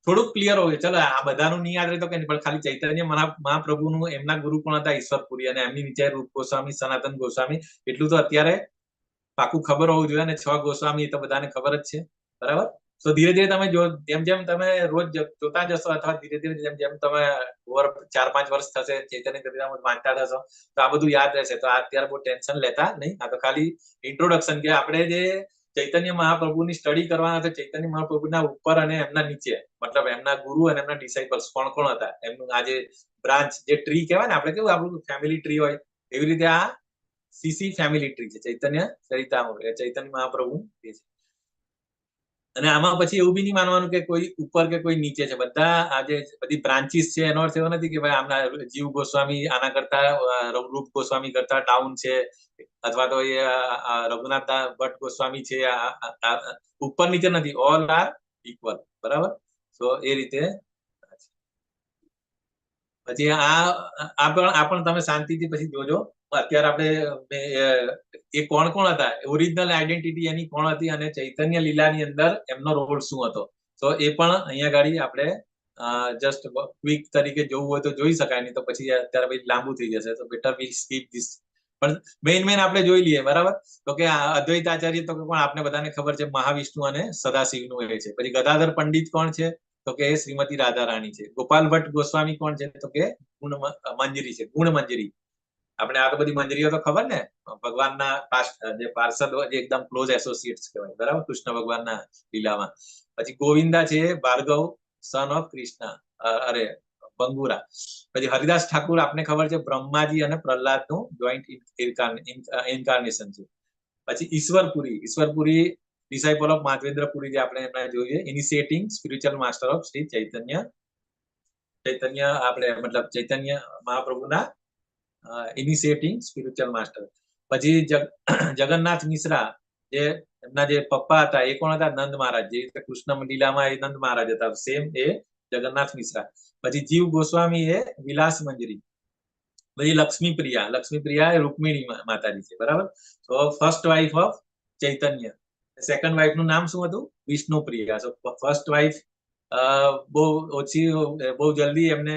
થોડુંક ક્લિયર હોય. ચલો, આ બધાનું નહીં યાદ રહે તો કઈ નહીં, પણ ખાલી ચૈતન્ય મહાપ્રભુનું એમના ગુરુ કોણ હતા? ઈશ્વરપુરી, અને એમની નીચે રૂપ ગોસ્વામી, સનાતન ગોસ્વામી. એટલું તો અત્યારે પાકું ખબર હોવું જોઈએ. અને 6 ગોસ્વામી તો બધાને ખબર જ છે, બરાબર? તો ધીરે ધીરે તમે જેમ જેમ તમે રોજ જોતા જશો, અથવા ધીરે ધીરે જેમ જેમ તમે ઓવર 4-5 વર્ષ થશે ચૈતન્ય ચરિતામૃત વાંચતા થશો, તો આ બધું યાદ રહેશે. તો અત્યારે બહુ ટેન્શન લેતા નહીં. આ તો ખાલી ઇન્ટ્રોડક્શન, કે આપણે જે ચૈતન્ય મહાપ્રભુની સ્ટડી કરવાના છે, ચૈતન્ય મહાપ્રભુના ઉપર અને એમના નીચે, મતલબ એમના ગુરુ અને એમના ડિસાઇપલ્સ કોણ કોણ હતા, એમનું આ જે બ્રાન્ચ, જે ટ્રી કહેવાય ને, આપણે કેવું આપણું ફેમિલી ટ્રી હોય, એવી રીતે આ સીસી ફેમિલી ટ્રી છે ચૈતન્ય ચરિતામૃત, ચૈતન્ય મહાપ્રભુ એ છે. અને આમાં પછી એવું બી નહીં માનવાનું કે કોઈ ઉપર કે કોઈ નીચે છે. બધા આ જે બધી બ્રાન્ચીસ છે એનો અર્થ એવો નથી કે ભાઈ આમના જીવ ગોસ્વામી આના કરતા, રૂપ ગોસ્વામી કરતા ડાઉન છે, અથવા તો એ રઘુનાથ ભટ્ટ ગોસ્વામી છે, ઉપર નીચે નથી, ઓલ આર ઇક્વલ, બરાબર? તો એ રીતે પછી આ પણ તમે શાંતિથી પછી જોજો. અત્યારે આપણે એ કોણ કોણ હતા, ઓરિજિનલ આઈડેન્ટિટી એની કોણ હતી, અને ચૈતન્ય લીલાની અંદર એમનો રોલ શું હતો. તો એ પણ અહીંયા ગાડી આપણે જસ્ટ ક્વિક તરીકે જોવું હોય તો જોઈ શકાય, નહીં તો પછી અત્યારે પછી લાંબુ થઈ જશે. તો બેટર વી સ્કીપ ધીસ. પણ મેઇન આપણે જોઈ લઈએ, બરાબર? તો કે અદ્વૈત આચાર્ય તો પણ આપણે બધાને ખબર છે મહાવિષ્ણુ અને સદાશિવનું એ છે. પછી ગદાધર પંડિત કોણ છે? તો કે એ શ્રીમતી રાધા રાણી છે. ગોપાલ ભટ્ટ ગોસ્વામી કોણ છે? તો કે ગુણ મંજરી છે, ગુણ મંજરી. આપણે આ તો બધી મંજરીઓ તો ખબર ને, ભગવાનના જે પાર્ષદ હોય, જે એકદમ ક્લોઝ એસોસિએટ્સ કહેવાય, બરાબર? કૃષ્ણ ભગવાનના લીલામાં. પછી ગોવિંદા છે ભાર્ગવ, સન ઓફ કૃષ્ણ, અરે બંગુરા. પછી હરિદાસ ઠાકુર આપને ખબર છે બ્રહ્માજી અને પ્રહલાદનું જોઈન્ટ ઇન્કાર્નેશન છે. પછી ઈશ્વરપુરી ડિસાઇપલ ઓફ માધવેન્દ્રપુરી જે આપણે એમના જોઈએ, ઇનિશિએટિંગ સ્પિરિચ્યુઅલ માસ્ટર ઓફ શ્રી ચૈતન્ય આપણે મતલબ ચૈતન્ય મહાપ્રભુના ઇનિશિએટિંગ સ્પિરિચ્યુઅલ માસ્ટર. પછી જગન્નાથ મિશ્રા જે એમના જે પપ્પા હતા એ કોણ હતા? નંદ મહારાજ. જે રીતે કૃષ્ણ લીલામાં એ નંદ મહારાજ હતા, સેમ એ જગન્નાથ મિશ્રા. પછી જીવ ગોસ્વામી એ વિલાસ મંજરી. પછી લક્ષ્મીપ્રિયા એ રૂકમિણી માતાજી છે, બરાબર. તો first wife of Chaitanya. Second wife નું નામ શું હતું? વિષ્ણુપ્રિયા. સો ફર્સ્ટ વાઇફ બહુ જલ્દી એમને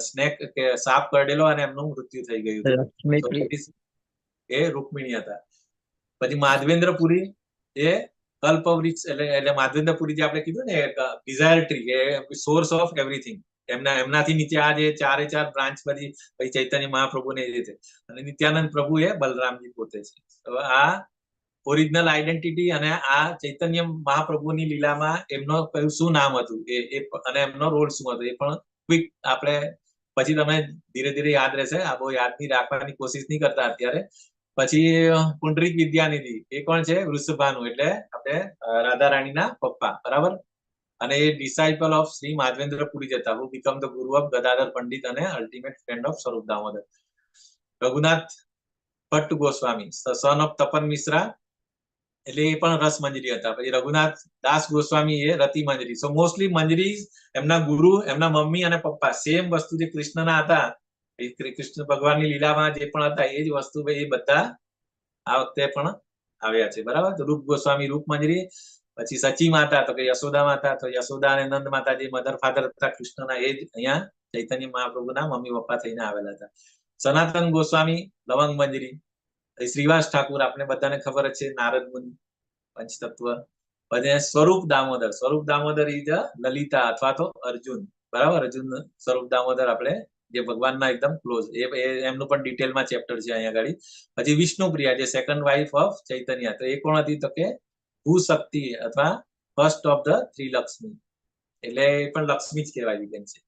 સ્નેક કે સાપ કરડેલો અને એમનું મૃત્યુ થઈ ગયું હતું. લક્ષ્મીપ્રિયા. એ રૂકમિણી હતા. પછી માધવેન્દ્રપુરી એ કલ્પવૃક્ષ એટલે માધવેન્દ્રપુરી જે આપણે કીધું ને ડિઝાયર ટ્રી, એ સોર્સ ઓફ એવરીથિંગ. એમનાથી નીચે આ જે ચારે ચાર બ્રાન્ચ બધી પછી ચૈતન્ય મહાપ્રભુ ને એ રીતે, અને નિત્યાનંદ પ્રભુ એ બલરામજી પોતે છે. તો આ ઓરિજિનલ આઈડેન્ટિટી અને આ ચૈતન્ય મહાપ્રભુની લીલામાં એમનો કયું શું નામ હતું એ અને એમનો રોલ શું હતો એ પણ ક્વિક આપણે પછી તમે ધીરે ધીરે યાદ રહેશે. આ બહુ યાદ ની રાખવાની કોશિશ નહીં કરતા અત્યારે. પછી પુંડરીક વિદ્યાનિધિ એ કોણ છે? વૃષભાનુ એટલે આપણે રાધા રાણીના પપ્પા, બરાબર. અને એ ડિસાઇપલ ઓફ શ્રી માધવેન્દ્રપુરી જ હતા, હુ બીકમ ધ ગુરુ ઓફ ગદાધર પંડિત અને અલ્ટિમેટ ફ્રેન્ડ ઓફ સ્વરૂપ દામોદર. રઘુનાથ ભટ્ટ ગોસ્વામી સન ઓફ તપન મિશ્રા એટલે એ પણ રસ મંજરી હતા. પછી રઘુનાથ દાસ ગોસ્વામી એ રતિ મંજરી. સો મોસ્ટલી મંજરી એમના ગુરુ, એમના મમ્મી અને પપ્પા સેમ વસ્તુ જે કૃષ્ણના હતા, કૃષ્ણ ભગવાનની લીલામાં જે પણ હતા એ જ વસ્તુ એ બધા આ વખતે પણ આવ્યા છે, બરાબર. તો રૂપ ગોસ્વામી રૂપ મંજરી. પછી સચી માતા તો કે યશોદા માતા, તો યશોદા અને નંદ માતા જે મધર ફાધર હતા કૃષ્ણના, એ જ અહીંયા ચૈતન્ય મહાપ્રભુના મમ્મી પપ્પા થઈને આવેલા હતા. સનાતન ગોસ્વામી લવંગ મંજરી. શ્રીવાસ ઠાકુર આપણે બધાને ખબર જ છે, નારદ મુનિ પંચતત્વ. પછી સ્વરૂપ દામોદર ઇઝ લલિતા અથવા તો અર્જુન, બરાબર. અર્જુન સ્વરૂપ દામોદર આપણે જે ભગવાનના એકદમ ક્લોઝ, એમનું પણ ડિટેલમાં ચેપ્ટર છે અહીંયા આગળ. પછી વિષ્ણુપ્રિયા જે સેકન્ડ વાઇફ ઓફ ચૈતન્ય, તો એ કોણ હતી? તો કે ભૂશક્તિ અથવા first of the three Lakshmi, એટલે એ પણ લક્ષ્મી જ કહેવાય છે.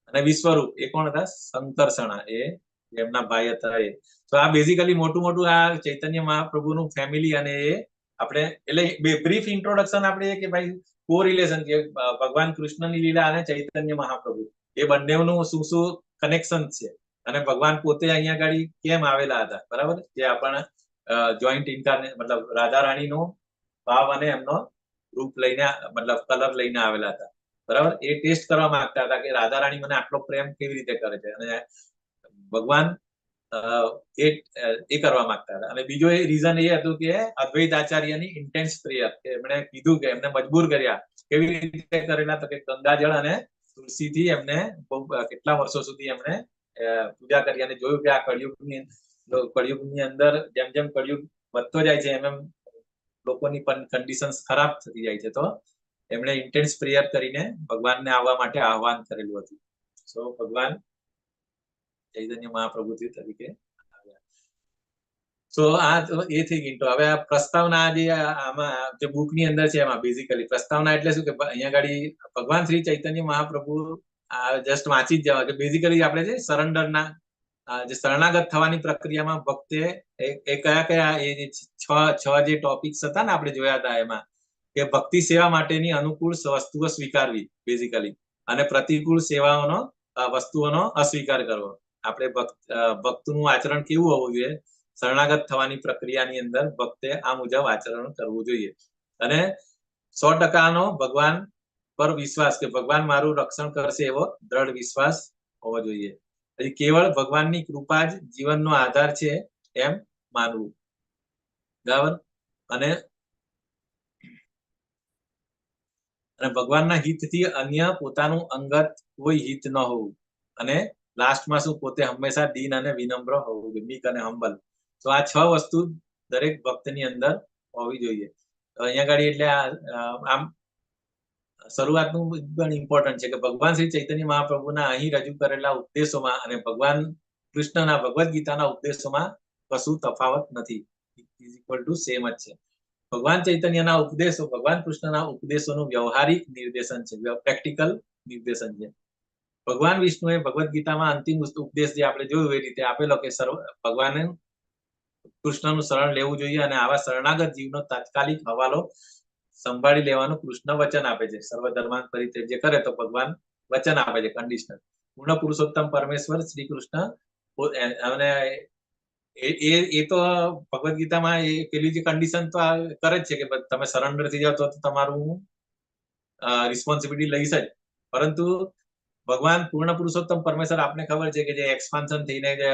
અને વિશ્વરૂપ એ કોણ હતા? સંકર્ષણા, એ એમના ભાઈ હતા એ. તો આ બેઝિકલી મોટું આ ચૈતન્ય મહાપ્રભુનું ફેમિલી. અને એ આપણે એટલે બ્રીફ ઇન્ટ્રોડક્શન આપણે કે ભાઈ કોરિલેશન કે ભગવાન કૃષ્ણની લીલા અને ચૈતન્ય મહાપ્રભુ એ બંનેનું શું કનેક્શન છે, અને ભગવાન પોતે અહીંયા આગળ કેમ આવેલા હતા, બરાબર. જે આપણા જોઈન્ટ ઇન્કાર્ને મતલબ રાધા રાણીનો ભાવ અને એમનો રૂપ લઈને મતલબ કલર લઈને આવેલા હતા, બરાબર. એ ટેસ્ટ કરવા માંગતા હતા કે રાધા રાણી મને આટલો પ્રેમ કેવી રીતે કરે છે, અને ભગવાન એ કરવા માંગતા હતા. અને બીજો એ રીઝન એ હતું કે અદ્વૈત આચાર્યની ઇન્ટેન્સ પ્રેયર, કે એમણે કીધું કે એમને મજબૂર કર્યા. કેવી રીતે કરેલા? તો કે ગંગાજળ અને તુલસીથી એમને કેટલા વર્ષો સુધી એમણે પૂજા કરી, અને જોયું કે આ કળિયુગની અંદર જેમ જેમ કળિયુગ વધતો જાય છે એમ લોકોની પણ કન્ડિશન્સ ખરાબ થતી જાય છે. તો એમણે ઇન્ટેન્સ પ્રેયર કરીને ભગવાનને આવવા માટે આહવાન કરેલું હતું. સો ભગવાન ચૈતન્ય મહાપ્રભુ તરીકે આવ્યા. સો આ એ થઈ ગઈ. તો હવે આ પ્રસ્તાવના જે આમાં જે બુક ની અંદર છે એમાં બેઝિકલી પ્રસ્તાવના એટલે શું કે અહીંયા આગળ ભગવાન શ્રી ચૈતન્ય મહાપ્રભુ જસ્ટ વાંચી જ જવા કે બેઝિકલી આપણે જે સરેન્ડરના જે શરણાગત થવાની પ્રક્રિયામાં ભક્તે એ કયા એ છ જે ટોપિક્સ હતા ને આપણે જોયા હતા એમાં, કે ભક્તિ સેવા માટેની અનુકૂળ વસ્તુઓ સ્વીકારવી બેઝિકલી, અને પ્રતિકૂળ વસ્તુઓનો અસ્વીકાર કરવો. આપણે ભક્તનું આચરણ કેવું હોવું જોઈએ? શરણાગત થવાની પ્રક્રિયાની અંદર ભક્તે આ મુજબ આચરણ કરવું જોઈએ. અને 100% ભગવાન પર વિશ્વાસ, કે ભગવાન મારું રક્ષણ કરશે એવો દ્રઢ વિશ્વાસ હોવો જોઈએ. પછી કેવળ ભગવાનની કૃપા જ જીવનનો આધાર છે એમ માનવું, બરાબર. અને ભગવાનના હિતથી અન્ય પોતાનું અંગત કોઈ હિત ન હોવું. અને લાસ્ટમાં શું? પોતે હંમેશા દીન અને વિનમ્ર હોવું જોઈએ, મીક અને હમ્બલ. તો આ 6 વસ્તુ દરેક ભક્તની અંદર હોવી જોઈએ. તો અહીંયા આગળ એટલે આમ શરૂઆતનું પણ ઇમ્પોર્ટન્ટ છે કે ભગવાન શ્રી ચૈતન્ય મહાપ્રભુના અહીં રજૂ કરેલા ઉપદેશોમાં અને ભગવાન કૃષ્ણના ભગવદ્ ગીતાના ઉપદેશોમાં કશું તફાવત નથી, ઇક્વલ ટુ સેમ જ છે. ભગવાન ચૈતન્યના ઉપદેશો, ભગવાન કૃષ્ણના ઉપદેશોનું વ્યવહારિક નિર્દેશન છે, પ્રેક્ટિકલ નિર્દેશન છે. ભગવાન વિષ્ણુએ ભગવદ ગીતામાં અંતિમ ઉપદેશ જે આપણે જોયું એ રીતે આપેલો કે ભગવાને કૃષ્ણનું શરણ લેવું જોઈએ અને આવા શરણાગત જીવનો તાત્કાલિક હવાલો સંભાળી લેવાનું કૃષ્ણ વચન આપે છે. સર્વધર્માન પરિત્યજ્ય કરે તો ભગવાન વચન આપે છે કન્ડિશનલ. પૂર્ણ પુરુષોત્તમ પરમેશ્વર શ્રી કૃષ્ણ અને એ તો ભગવદ ગીતામાં એ પેલી જે કન્ડિશન તો કરે જ છે કે તમે સરેન્ડર થઈ જાવ તો તમારું રિસ્પોન્સિબિલિટી લઈશ જ. પરંતુ ભગવાન પૂર્ણ પુરુષોત્તમ પરમેશ્વર આપને ખબર છે કે જે એક્સપાન્શન થઈને જે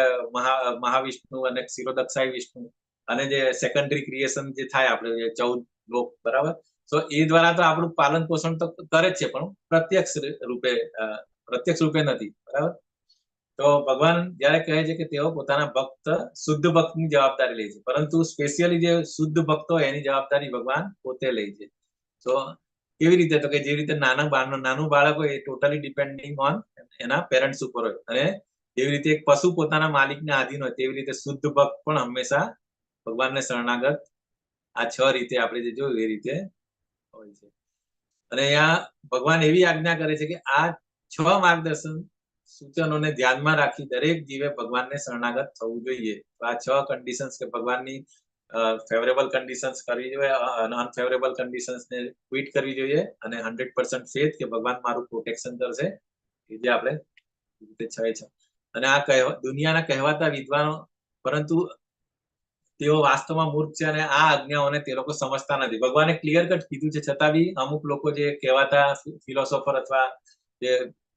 મહાવિષ્ણુ અને ક્ષીરોદક્ષાય વિષ્ણુ અને જે સેકન્ડરી ક્રિએશન જે થાય આપણે જે 14 લોક, બરાબર, તો એ દ્વારા તો આપણું પાલન પોષણ તો કરે જ છે, પણ પ્રત્યક્ષ રૂપે નથી, બરાબર. તો ભગવાન જયારે કહે છે કે તેઓ પોતાના ભક્ત શુદ્ધ ભક્તની જવાબદારી લે છે, પરંતુ સ્પેશિયલી જે શુદ્ધ ભક્તો એની જવાબદારી ભગવાન પોતે લે છે. તો કેવી રીતે? તો કે જે રીતે નાનું બાળક હોય એ ટોટલી ડિપેન્ડિંગ ઓન એના પેરેન્ટ્સ ઉપર હોય, અને જેવી રીતે એક પશુ પોતાના માલિકને આધીન હોય તેવી રીતે શુદ્ધ ભક્ત પણ હંમેશા ભગવાનને શરણાગત આ 6 રીતે આપણે જે જોયું એ રીતે હોય છે. અને અહીંયા ભગવાન એવી આજ્ઞા કરે છે કે આ 6 માર્ગદર્શન સૂચનોને ધ્યાનમાં રાખી દરેક જીવે ભગવાનને શરણાગત થવું જોઈએ. તો આ 6 કન્ડિશન્સ કે ભગવાનની ફેવરેબલ કન્ડિશન્સ કરવી જોઈએ અને અનફેવરેબલ કન્ડિશન્સને ક્વિટ કરવી જોઈએ, અને 100% ફેથ કે ભગવાન મારું પ્રોટેક્શન કરશે, એ જે આપણે રીતે 6 છે. અને આ દુનિયાના કહેવાતા વિદ્વાનો, પરંતુ તેઓ વાસ્તવમાં મૂર્ખ છે અને આ આજ્ઞાઓને તે લોકો સમજતા નથી. ભગવાને ક્લિયર કટ કીધું છે, છતાં બી અમુક લોકો જે કહેવાતા ફિલોસોફર અથવા જે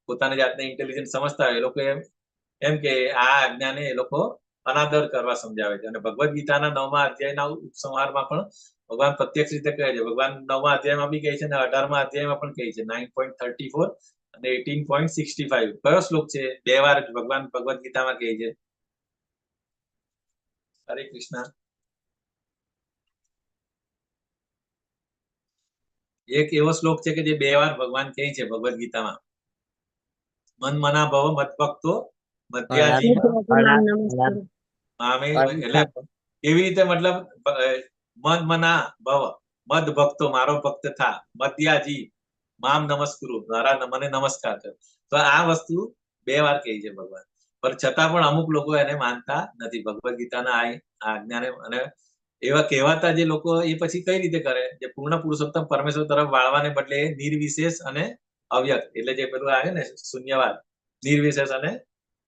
પોતાની જાતને ઇન્ટેલિજન્ટ સમજતા હોય એ લોકો એમ કે આ આજ્ઞાને એ લોકો અનાદર કરવા સમજાવે છે. અને ભગવદ ગીતાના 9મા અધ્યાયના ઉપસંહારમાં પણ ભગવાન પ્રત્યક્ષ રીતે કહે છે. ભગવાન 9મા અધ્યાયમાં બી કહે છે અને 18મા અધ્યાયમાં પણ કહે છે. 9.34 અને 18.65 કયો શ્લોક છે? 2 વાર ભગવાન ભગવદ ગીતામાં કહે છે. હરે કૃષ્ણ. એક એવો શ્લોક છે કે જે 2 વાર ભગવાન કહે છે ભગવદ ગીતામાં. મન મના ભવ મત ભક્તો મધ્યાજી મામે. એટલે કેવી રીતે? મતલબ મન મના ભવ, મદ ભક્તો મારો ભક્ત થા, મધ્યાજી મામ નમસ્કુરુ મારા મને નમસ્કાર કર. તો આ વસ્તુ 2 વાર કહી છે ભગવાન, પણ છતાં પણ અમુક લોકો એને માનતા નથી ભગવદ ગીતાના આ આજ્ઞાને. અને એવા કહેવાતા જે લોકો એ પછી કઈ રીતે કરે? જે પૂર્ણ પુરુષોત્તમ પરમેશ્વર તરફ વાળવાને બદલે નિર્વિશેષ અને અવ્યક્ત, એટલે જે પેલું આવે ને શૂન્યવાદ, નિર્વિશેષ અને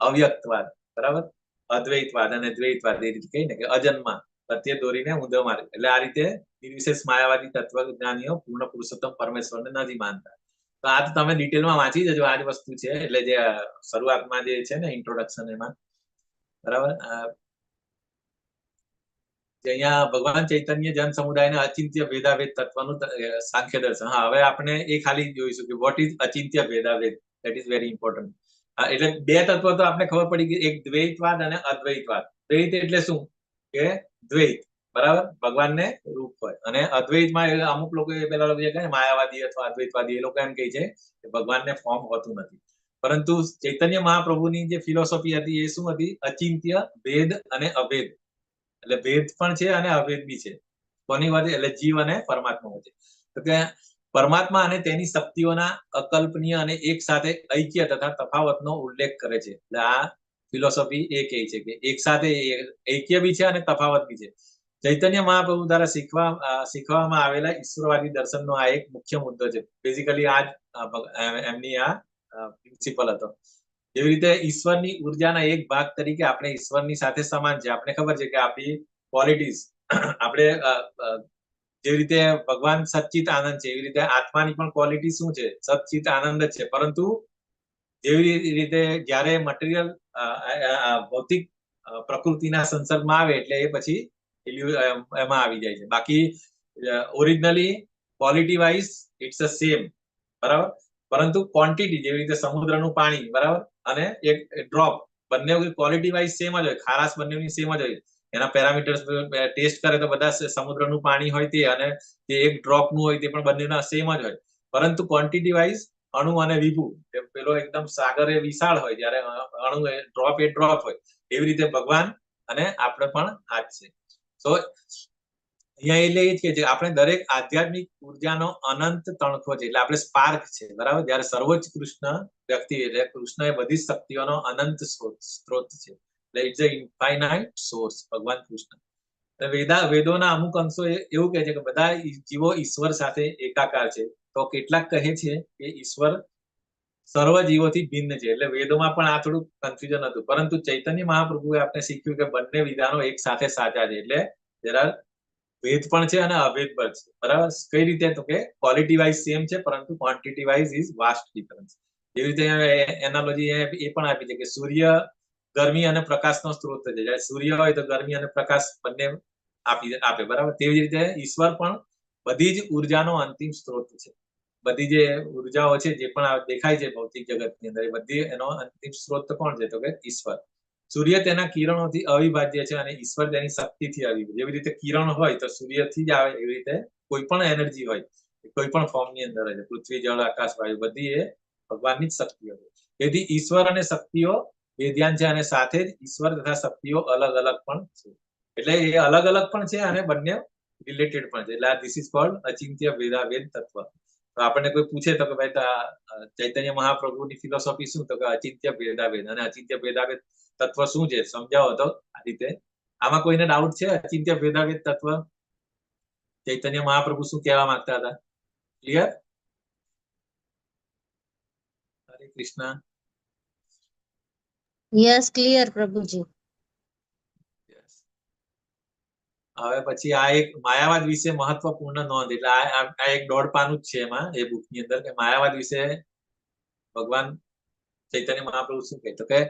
અવ્યક્તવાદ, બરાબર, અદ્વૈતવાદ અને દ્વૈતવાદ, એ રીતે કહીને કે અજન્મા પ્રત્યે દોરીને ઊંધો માર્ગ, એટલે આ રીતે નિર્વિશેષ માયાવાદી તત્વજ્ઞાનીઓ પૂર્ણ પુરુષોત્તમ પરમેશ્વરને નથી માનતા. તો આ તો તમે ડિટેલમાં વાંચી જજો, આ જ વસ્તુ છે. એટલે જે શરૂઆતમાં જે છે ને ઇન્ટ્રોડક્શન, એમાં, બરાબર, અહીંયા ભગવાન ચૈતન્ય જન સમુદાયને અચિંત્ય ભેદાભેદ તત્વનું સાંખ્ય દર્શન. હા, હવે આપણે એ ખાલી જોઈશું કે વોટ ઇઝ અચિંત્ય ભેદાભેદ. That is very important. એટલે 2 તત્વ તો આપણે ખબર પડી ગઈ, એક દ્વૈતવાદ અને અદ્વૈતવાદ. દ્વૈત એટલે શું? કે દ્વૈત, બરાબર, ભગવાનને રૂપ હોય. અને અદ્વૈતમાં અમુક લોકો પેલા લોકો જે કહે માયાવાદી અથવા અદ્વૈતવાદી, એ લોકો એમ કહે છે કે ભગવાનને ફોર્મ હોતું નથી. પરંતુ ચૈતન્ય મહાપ્રભુની જે ફિલોસોફી હતી એ શું હતી? અચિંત્ય, ભેદ અને અભેદ. એટલે ભેદ પણ છે અને અભેદ બી છે. કોની વચ્ચે? એટલે જીવ અને પરમાત્મા વચ્ચે. તો કે પરમાત્મા અને તેની શક્તિઓના અકલ્પનીય અને એક સાથે ઐક્ય તથા તફાવતનો ઉલ્લેખ કરે છે. એટલે આ ફિલોસોફી એ કહે છે કે એક સાથે ઐક્ય બી છે અને તફાવત બી છે. ચૈતન્ય મહાપ્રભુ દ્વારા શીખવામાં આવેલા ઈશ્વરવાદી દર્શનનો આ એક મુખ્ય મુદ્દો છે. બેઝિકલી આ એમની આ પ્રિન્સિપલ હતો. જેવી રીતે ઈશ્વરની ઉર્જાના એક ભાગ તરીકે આપણે ઈશ્વરની સાથે સમાન છે. આપણે ખબર છે કે આપણી ક્વોલિટીઝ, આપણે જેવી રીતે ભગવાન સચ્ચિત આનંદ છે, એવી રીતે આત્માની પણ ક્વોલિટી શું છે? સચ્ચિત આનંદ જ છે. પરંતુ જેવી રીતે જયારે મટીરિયલ ભૌતિક પ્રકૃતિના સંસર્ગમાં આવે એટલે એ પછી એમાં આવી જાય છે. બાકી originally quality wise it's a same, બરાબર, પરંતુ ક્વોન્ટિટી, જેવી રીતે સમુદ્રનું પાણી, બરાબર, અને એક ડ્રોપ, બંને ક્વોલિટી વાઇઝ સેમ જ હોય, ખારાશ બંનેની સેમ જ હોય. એના પેરામીટર્સ ટેસ્ટ કરે તો બધા સમુદ્રનું પાણી હોય તે અને જે એક ડ્રોપનું હોય તે પણ બંનેના સેમ જ હોય. પરંતુ ક્વોન્ટિટી વાઇઝ અણુ અને વિભુ, પેલો એકદમ સાગર એ વિશાળ હોય, જ્યારે અણુ એ ડ્રોપ હોય. એવી રીતે ભગવાન અને આપણે પણ આ જ છે. તો અહીંયા એટલે એ જ કે છે આપણે દરેક આધ્યાત્મિક ઉર્જાનો અનંત તણખો છે, એટલે આપણે સ્પાર્ક છે, બરાબર. જ્યારે સર્વોચ્ચ કૃષ્ણ વ્યક્તિ એટલે કૃષ્ણ એ બધી શક્તિઓનો અનંત સ્ત્રોત છે, એટલે ઇટ્સ અ ઇન્ફાઇનાઇટ સોર્સ, ભગવાન કૃષ્ણ. વેદોના અમુક અંશો એવું કહે છે કે બધા જીવો ઈશ્વર સાથે એકાકાર છે, તો કેટલાક કહે છે કે ઈશ્વર સર્વ જીવોથી ભિન્ન છે. એટલે વેદોમાં પણ આ થોડું કન્ફ્યુઝન હતું, પરંતુ ચૈતન્ય મહાપ્રભુએ આપણે શીખ્યું કે બંને વિધાનો એક સાથે સાચા છે. એટલે જરા ભેદ પણ છે અને અભેદ પણ છે, બરાબર. કઈ રીતે? તો કે ક્વોલિટી વાઇઝ સેમ છે, પરંતુ quantity wise is vast difference. એવી રીતે એનાલોજી એ પણ આપી છે કે સૂર્ય ગરમી અને પ્રકાશનો સ્ત્રોત છે. જ્યારે સૂર્ય હોય તો ગરમી અને પ્રકાશ બંને આપે, બરાબર. તેવી રીતે ઈશ્વર પણ બધી જ ઉર્જાનો અંતિમ સ્ત્રોત છે. બધી જે ઉર્જાઓ છે જે પણ દેખાય છે ભૌતિક જગતની અંદર, એ બધી એનો અંતિમ સ્ત્રોત કોણ છે? તો કે ઈશ્વર. સૂર્ય તેના કિરણોથી અવિભાજ્ય છે અને ઈશ્વર તેની શક્તિથી અવિભાજ્ય. જેવી રીતે કિરણ હોય તો સૂર્યથી જ આવે, એવી રીતે કોઈ પણ એનર્જી હોય કોઈ પણ ફોર્મની અંદર હોય, પૃથ્વી, જળ, આકાશ, વાયુ, બધી એ ભગવાનની જ શક્તિઓ છે. તેથી ઈશ્વર અને શક્તિઓ વેદ્યાન છે, અને સાથે જ ઈશ્વર તથા શક્તિઓ અલગ અલગ પણ છે. એટલે એ અલગ અલગ પણ છે અને બંને રિલેટેડ પણ છે. એટલે ધીસ ઇઝ કોલ્ડ અચિંત્ય ભેદાભેદ તત્વ. તો આપણને કોઈ પૂછે તો કે ભાઈ ચૈતન્ય મહાપ્રભુની ફિલોસોફી શું? તો કે અચિંત્ય ભેદાભેદ. અને અચિંત્ય ભેદાભેદ તત્વ શું છે સમજાવો તો આ રીતે. આમાં કોઈને ડાઉટ છે અચિંત્ય ભેદાભેદ તત્વ ચૈતન્ય મહાપ્રભુ શું કહેવા માંગતા હતા? ક્લિયર? હરે કૃષ્ણ. યસ, ક્લિયર પ્રભુજી. હવે પછી આ એક માયાવાદ વિશે મહત્વપૂર્ણ નોંધ, એટલે આ એક 1.5 પાનું જ છે એમાં એ બુકની અંદર, કે માયાવાદ વિશે ભગવાન ચૈતન્ય મહાપ્રભુ શું કહે? તો કે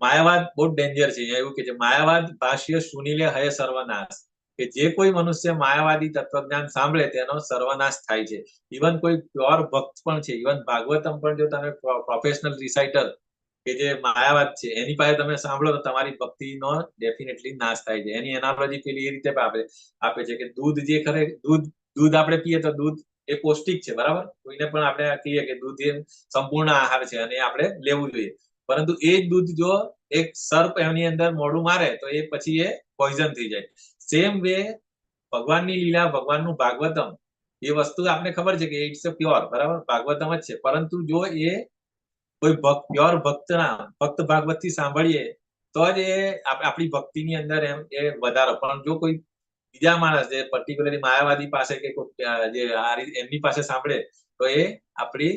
માયાવાદ બહુ ડેન્જર છે. એવું કે છે માયાવાદ ભાષ્ય સુનિલે હય સર્વનાશ, કે જે કોઈ મનુષ્ય માયાવાદી તત્વજ્ઞાન સાંભળે તેનો સર્વનાશ થાય છે. ઇવન કોઈ પ્યોર ભક્ત પણ છે, ઇવન ભાગવતમ પણ જો તમે પ્રોફેશનલ રિસાઇટર કે જે માયાવાદ છે એની પાસે તમે સાંભળો તો તમારી ભક્તિનો ડેફિનેટલી નાશ થાય છે. એની એનાલોજી પેલી એ રીતે આપે છે કે દૂધ જે ખરે દૂધ આપણે પીએ તો દૂધ એ પૌષ્ટિક છે, બરાબર. કોઈને પણ આપણે કહીએ કે દૂધ એ સંપૂર્ણ આહાર છે અને આપણે લેવું જોઈએ, પરંતુ એ જ દૂધ જો એક સર્પ એની અંદર મોઢું મારે તો એ પછી એ પોઈઝન થઈ જાય. સેમ વે ભગવાનની લીલા, ભગવાનનું ભાગવતમ, એ વસ્તુ આપણે ખબર છે કે ઇટ્સ અ પ્યોર, બરાબર, ભાગવતમ જ છે. પરંતુ જો એ કોઈ પ્યોર ભક્ત ભાગવત થી સાંભળીએ તો જ એ આપણી ભક્તિની અંદર એમ એ વધારો. પણ જો કોઈ બીજા માણસ જે પર્ટિક્યુલરલી માયાવાદી પાસે કે જે એમની પાસે સાંભળે તો એ આપણી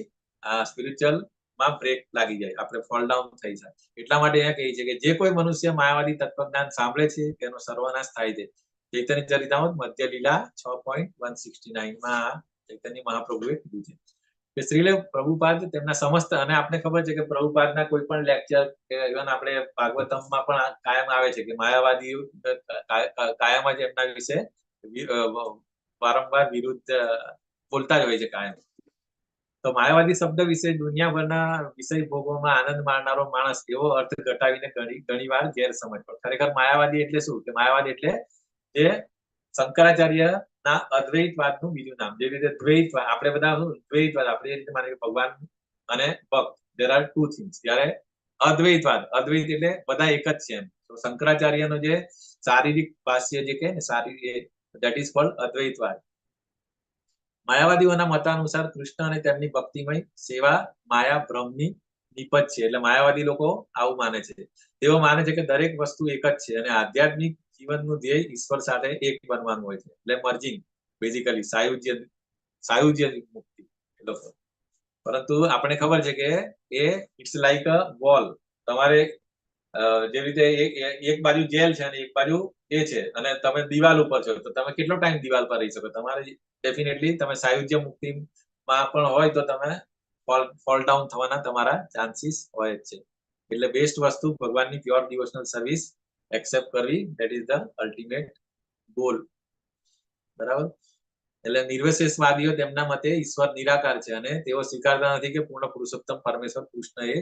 સ્પિરિચ્યુઅલ માં બ્રેક લાગી જાય, આપણે ફોલ ડાઉન થઈ જાય. એટલા માટે એ કહે છે કે જે કોઈ મનુષ્ય માયાવાદી તત્વજ્ઞાન સાંભળે છે તેનો સર્વનાશ થાય છે. ચૈતન્ય ચરિતામૃત મધ્ય લીલા 6.169 માં ચૈતન્ય મહાપ્રભુએ કીધું છે કે શ્રીલે પ્રભુપાદ તેમના સમસ્ત, અને આપણે ખબર છે કે પ્રભુપાદના કોઈ પણ લેક્ચર ઇવન આપણે ભાગવતમમાં પણ કાયમ આવે છે કે માયાવાદી કાયમ જ એમના વિશે વારંવાર વિરુદ્ધ બોલતા જ હોય છે કાયમ. તો માયાવાદી શબ્દ વિશે દુનિયાભરના વિષય ભોગોમાં આનંદ માણનારો માણસ એવો અર્થ ઘટાવીને ઘણી વાર ગેરસમજ. પણ ખરેખર માયાવાદી એટલે શું? કે માયાવાદ એટલે જે શંકરાચાર્યના અદ્વૈતવાદનું બીજું નામ. જેવી રીતે દ્વૈતવાદ, આપણે બધા દ્વૈતવાદ આપણે એ રીતે માની ભગવાન અને ભક્ત, there are two things. જ્યારે અદ્વૈતવાદ, અદ્વૈત એટલે બધા એક જ છે એમ. તો શંકરાચાર્યનો જે શારીરિક ભાષ્ય જે કહે ને શારીરિક, that is called અદ્વૈતવાદ. માયાવાદીઓના મતાનુસાર કૃષ્ણ અને તેમની ભક્તિમય સેવા માયા ભ્રમની નિપજ છે. એટલે માયાવાદી લોકો આવું માને છે. તેઓ માને છે કે દરેક વસ્તુ એક જ છે અને આધ્યાત્મિક જીવનનું ધ્યેય ઈશ્વર સાથે એક બનવાનું હોય છે. એટલે મર્જિંગ, બેઝિકલી સાયુજ્ય મુક્તિ. પરંતુ આપણે ખબર છે કે એ ઇટ્સ લાઈક અ વોલ. તમારે જેવી રીતે એક બાજુ જેલ છે અને એક બાજુ એ છે, અને તમે દિવાલ ઉપર છો તો તમે કેટલો ટાઈમ દિવાલ પર રહી શકો? તમારે ડેફિનેટલી તમે સાયુજ્ય મુક્તિમાં પણ હોય તો તમે ફોલ ડાઉન થવાના તમારા ચાન્સીસ હોય જ છે. એટલે બેસ્ટ વસ્તુ ભગવાનની પ્યોર ડિવોશનલ સર્વિસ એક્સેપ્ટ કરવી, that is the ultimate goal, બરાબર. એટલે નિર્વિશેષવાદીઓ તેમના મતે ઈશ્વર નિરાકાર છે અને તેઓ સ્વીકારતા નથી કે પૂર્ણ પુરુષોત્તમ પરમેશ્વર કૃષ્ણ એ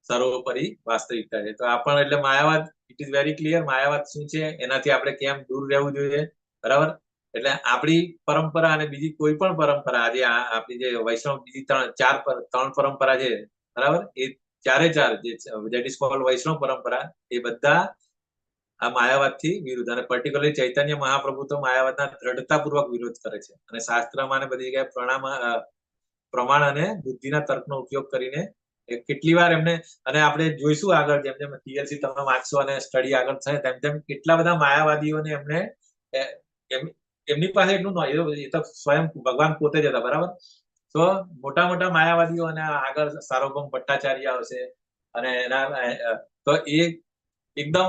સર્વોપરી વાસ્તવિકતા છે. તો આ પણ એટલે માયાવાદ, ઇટ ઇઝ વેરી ક્લિયર માયાવાદ શું છે, એનાથી આપણે કેમ દૂર રહેવું જોઈએ, બરાબર. એટલે આપણી પરંપરા અને બીજી કોઈ પણ પરંપરા, આજે આપણી જે વૈષ્ણવ બીજી ત્રણ પરંપરા છે, બરાબર, એ ચારે ચાર જે દેટ ઇઝ કોલ્ડ વૈષ્ણવ પરંપરા, એ બધા આ માયાવાદથી વિરુદ્ધ, અને પર્ટિક્યુલરલી ચૈતન્ય મહાપ્રભુ તો માયાવાદના દ્રઢતાપૂર્વક વિરોધ કરે છે, અને શાસ્ત્રમાં અને બધી જગ્યાએ પ્રમાણ અને બુદ્ધિના તર્કનો ઉપયોગ કરીને કેટલી વાર એમને, અને આપણે જોઈશું આગળ જેમ જેમ TLC તમે વાંચશો અને સ્ટડી આગળ થાય તેમ તેમ કેટલા બધા માયાવાદીઓને એમને એમની પાસે એટલું એ તો સ્વયં ભગવાન પોતે જ હતા, બરાબર. તો મોટા મોટા માયાવાદીઓ અને આગળ સાર્વભૌમ ભટ્ટાચાર્ય આવશે, અને એના તો એ એકદમ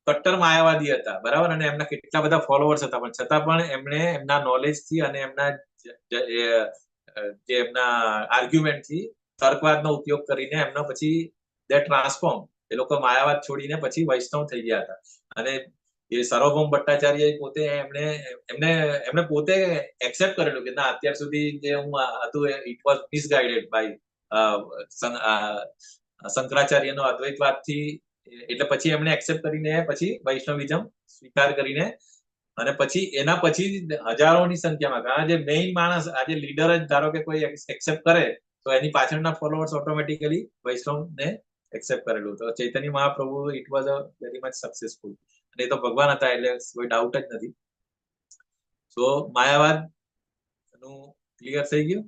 કટ્ટર માયાવાદી હતા, બરાબર, અને એમના કેટલા બધા ફોલોઅર્સ હતા, પણ છતાં પણ એમણે એમના નોલેજથી અને એમના જે એમના આર્ગ્યુમેન્ટથી, તર્કવાદનો ઉપયોગ કરીને એમનો પછી દે ટ્રાન્સફોર્મ, એ લોકો માયાવાદ છોડીને પછી વૈષ્ણવ થઈ ગયા હતા. અને એ સાર્વભૌમ ભટ્ટાચાર્ય પોતે એમને પોતે એક્સેપ્ટ કરેલું કે ના, અત્યાર સુધી જે હું હતું ઇટ વોઝ મિસગાઈડેડ બાય શંકરાચાર્યનો અદ્વૈતવાદથી, એટલે પછી એમણે એક્સેપ્ટ કરીને પછી વૈષ્ણવિઝમ સ્વીકાર કરીને, અને પછી એના પછી હજારોની સંખ્યામાં, કારણ જે મેઇન માણસ, આજે લીડર જ ધારો કે કોઈ એક્સેપ્ટ કરે તો એની પાછળના ફોલોઅર્સ ઓટોમેટિકલી વૈષ્ણવને એક્સેપ્ટ કરેલું. તો Chaitanya Mahaprabhu it was a very much successful, અને એ તો ભગવાન હતા એટલે કોઈ ડાઉટ જ નથી. તો માયાવાદ નું ક્લિયર થઈ ગયું,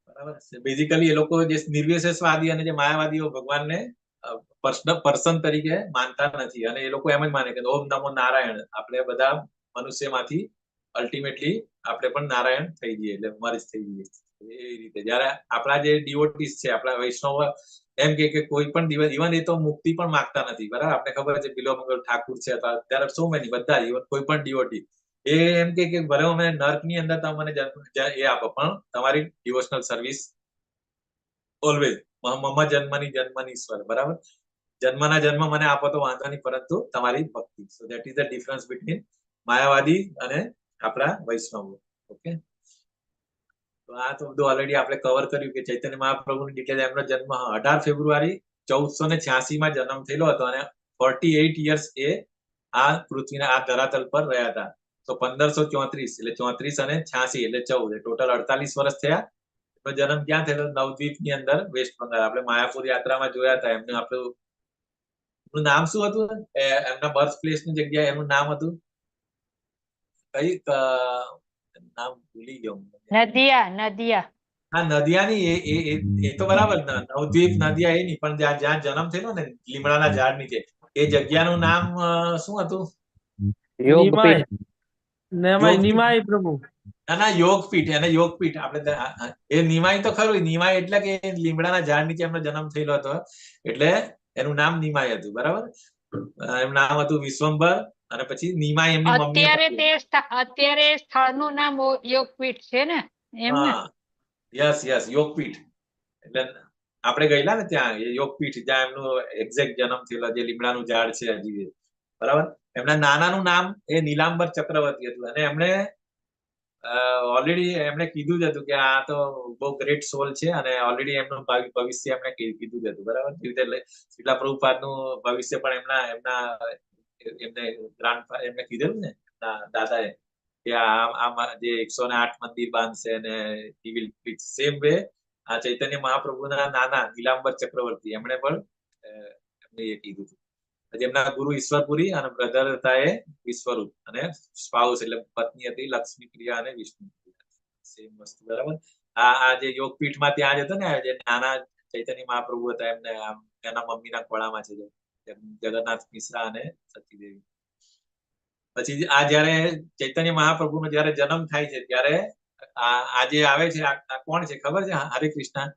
બરાબર. બેઝિકલી એ લોકો જે નિર્વિશેષવાદી અને જે માયાવાદીઓ ભગવાનને પર્સન તરીકે માનતા નથી, અને એ લોકો એમ જ માને કે ઓમ નમો નારાયણ, આપણે બધા મનુષ્યમાંથી અલ્ટિમેટલી આપણે પણ નારાયણ થઈ જઈએ, એટલે મર્જ થઈ જઈએ. એ રીતે જયારે આપણા જે ડિવોટીસ છે, આપણા વૈષ્ણવ એમ કે કોઈ પણ દિવસ, ઇવન એ તો મુક્તિ પણ માંગતા નથી, બરાબર. આપણે ખબર છે બિલોમંગલ ઠાકુર છે, ત્યારે સો મેની બધા, ઇવન કોઈ પણ ડિવોટી એ એમ કે ભલે અમે નર્કની અંદર તમને એ આપો, પણ તમારી ડિવોશનલ સર્વિસ ઓલવેઝ મમ જન્મની ઈશ્વર, બરાબર. જન્મના જન્મ મને આપો તો વાંધો નહીં, પરંતુ તમારી ભક્તિ. So that is the difference between માયાવાદી અને આપણા વૈષ્ણવ. ઓકે, તો આ તો બધું ઓલરેડી આપણે કવર કર્યું કે ચૈતન્ય મહાપ્રભુની ડિટેલ. એમનો જન્મ 18 ફેબ્રુઆરી 1486 માં જન્મ થયેલો હતો, અને 48 યર્સ એ આ પૃથ્વીના આ ધરાતલ પર રહ્યા હતા. તો 1534 એટલે 34 અને 86 એટલે 14, ટોટલ 48 વર્ષ થયા. એનો જન્મ ક્યાં થયેલો? નવદ્વીપ ની અંદર, વેસ્ટ બંગાળ. આપણે માયાપુર યાત્રામાં જોયા હતા. એમનું આપણું નામ શું હતું? એમના બર્થ પ્લેસ ની જગ્યા એનું નામ હતું કઈ? નામ ભૂલી ગયો. નદિયા. હા, નદિયાની એ તો બરાબર, નવદ્વીપ નદિયા એ નહીં, પણ જ્યાં જન્મ થયેલો ને લીમડાના ઝાડ નીચે, એ જગ્યાનું નામ શું હતું? નિમાય. યોગપીઠ. નિમાય પ્રભુ. ના, યોગપીઠ. એને યોગપીઠ આપણે એ નિમાય તો ખરું. નિમાય એટલે કે લીમડાના ઝાડ નીચે એમનો જન્મ થયેલો હતો, એટલે એનું નામ નિમાય હતું, બરાબર. એનું નામ હતું વિશ્વંભર, અને પછી નિમાય એમની મમ્મી. અત્યારે સ્થળનું નામ યોગપીઠ છે ને, એમ ને? યસ, યોગપીઠ. એટલે આપણે ગયેલા ને ત્યાં, એ યોગપીઠ, જ્યાં એમનું એક્ઝેક્ટ જન્મ થયેલો, જે લીમડાનું ઝાડ છે હજી, બરાબર. એમના નાનાનું નામ એ નીલાંબર ચક્રવર્તી હતું, અને એમણે ઓલરેડી એમણે કીધું જ હતું કે આ તો બહુ ગ્રેટ સોલ છે, અને ઓલરેડી એમનું ભવિષ્ય એમણે કીધું જ હતું, બરાબર. જેવી રીતે શીલા પ્રભુપાદનું ભવિષ્ય પણ એમને કીધેલું ને દાદાએ કે આ જે 108 મંદિર બાંધશે અને he will preach. Same way આ ચૈતન્ય મહાપ્રભુના નાના નીલાંબર ચક્રવર્તી એમણે પણ એમને એ કીધું હતું. જેમના ગુરુ ઈશ્વરપુરી અને બ્રધર હતા એ વિશ્વરૂપ, અને સ્પાઉસ એટલે પત્ની હતી લક્ષ્મી પ્રિયા અને વિષ્ણુ પ્રિયા. સેમ વસ્તુ, બરાબર. આ જે યોગપીઠમાં ત્યાં જ હતો ને, જે નાના ચૈતન્ય મહાપ્રભુ હતા, એમને એના મમ્મીના ખોળામાં છે જગન્નાથ મિશ્રા અને સતીદેવી. પછી આ જયારે ચૈતન્ય મહાપ્રભુનો જયારે જન્મ થાય છે, ત્યારે આ જે આવે છે, આ કોણ છે ખબર છે? હરે કૃષ્ણ.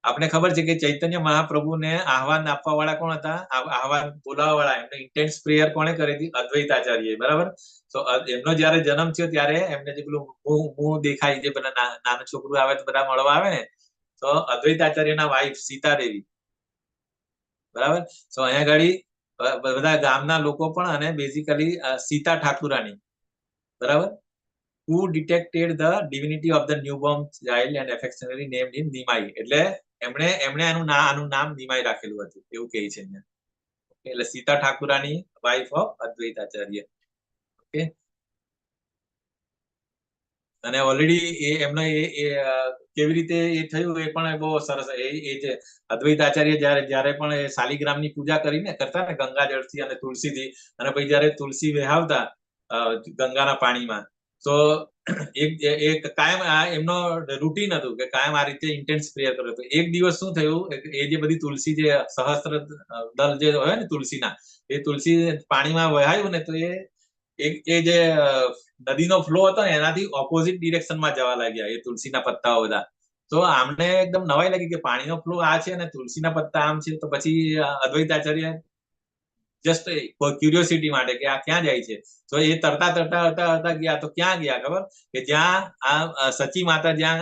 આપણે ખબર છે કે ચૈતન્ય મહાપ્રભુને આહવાન આપવા વાળા કોણ હતા? આહવાન બોલાવવા વાળા, એમને ઇન્ટેન્સ પ્રેયર કોણે કરી હતી? અદ્વૈતાચાર્ય, બરાબર. તો એમનો જયારે જન્મ થયો ત્યારે એમને જે પેલું મું દેખાય, જે બધા નાનું છોકરું આવે તો બધા મળવા આવે ને, તો અદ્વૈતાચાર્યના વાઇફ સીતાદેવી, બરાબર. તો અહીંયા ગાડી બધા ગામના લોકો પણ, અને બેઝિકલી સીતા ઠાકુરાણી, બરાબર, who detected the divinity of the newborn child and affectionately named him નિમાઈ. એટલે એમણે આનું નામ નિમાઈ રાખેલું હતું, એવું કહે છે અહીંયા. એટલે સીતા ઠાકુરાણી, વાઇફ ઓફ અદ્વૈતાચાર્ય. ઓકે, અને ઓલરેડી એમનો કેવી રીતે એ થયું એ પણ બહુ સરસ. એ જે અદ્વૈત આચાર્ય જયારે પણ એ શાલિગ્રામની પૂજા કરીને કરતા ને ગંગાજળથી અને તુલસીથી, અને પછી જયારે તુલસી વહાવતા ગંગાના પાણીમાં, તો એક કાયમ આ એમનો રૂટીન હતું કે કાયમ આ રીતે ઇન્ટેન્સ પ્રેયર કર્યો હતો. એક દિવસ શું થયું, એ જે બધી તુલસી જે સહસ્ત્ર દળ જે હોય ને તુલસીના, એ તુલસી પાણીમાં વહાયું ને તો એ જે નદીનો ફ્લો હતો ને એનાથી ઓપોઝિટ ડિરેક્શનમાં જવા લાગ્યા એ તુલસીના પત્તાઓ બધા. તો આમને એકદમ નવાઈ લાગી કે પાણીનો ફ્લો આ છે અને તુલસીના પત્તા આમ છે. તો પછી અદ્વૈત આચાર્ય જસ્ટ ક્યુરિયોસિટી માટે કે આ ક્યાં જાય છે, તો એ તરતા તરતા તરતા તરતા ગયા. તો ક્યાં ગયા ખબર? કે જ્યાં આ સચી માતા જ્યાં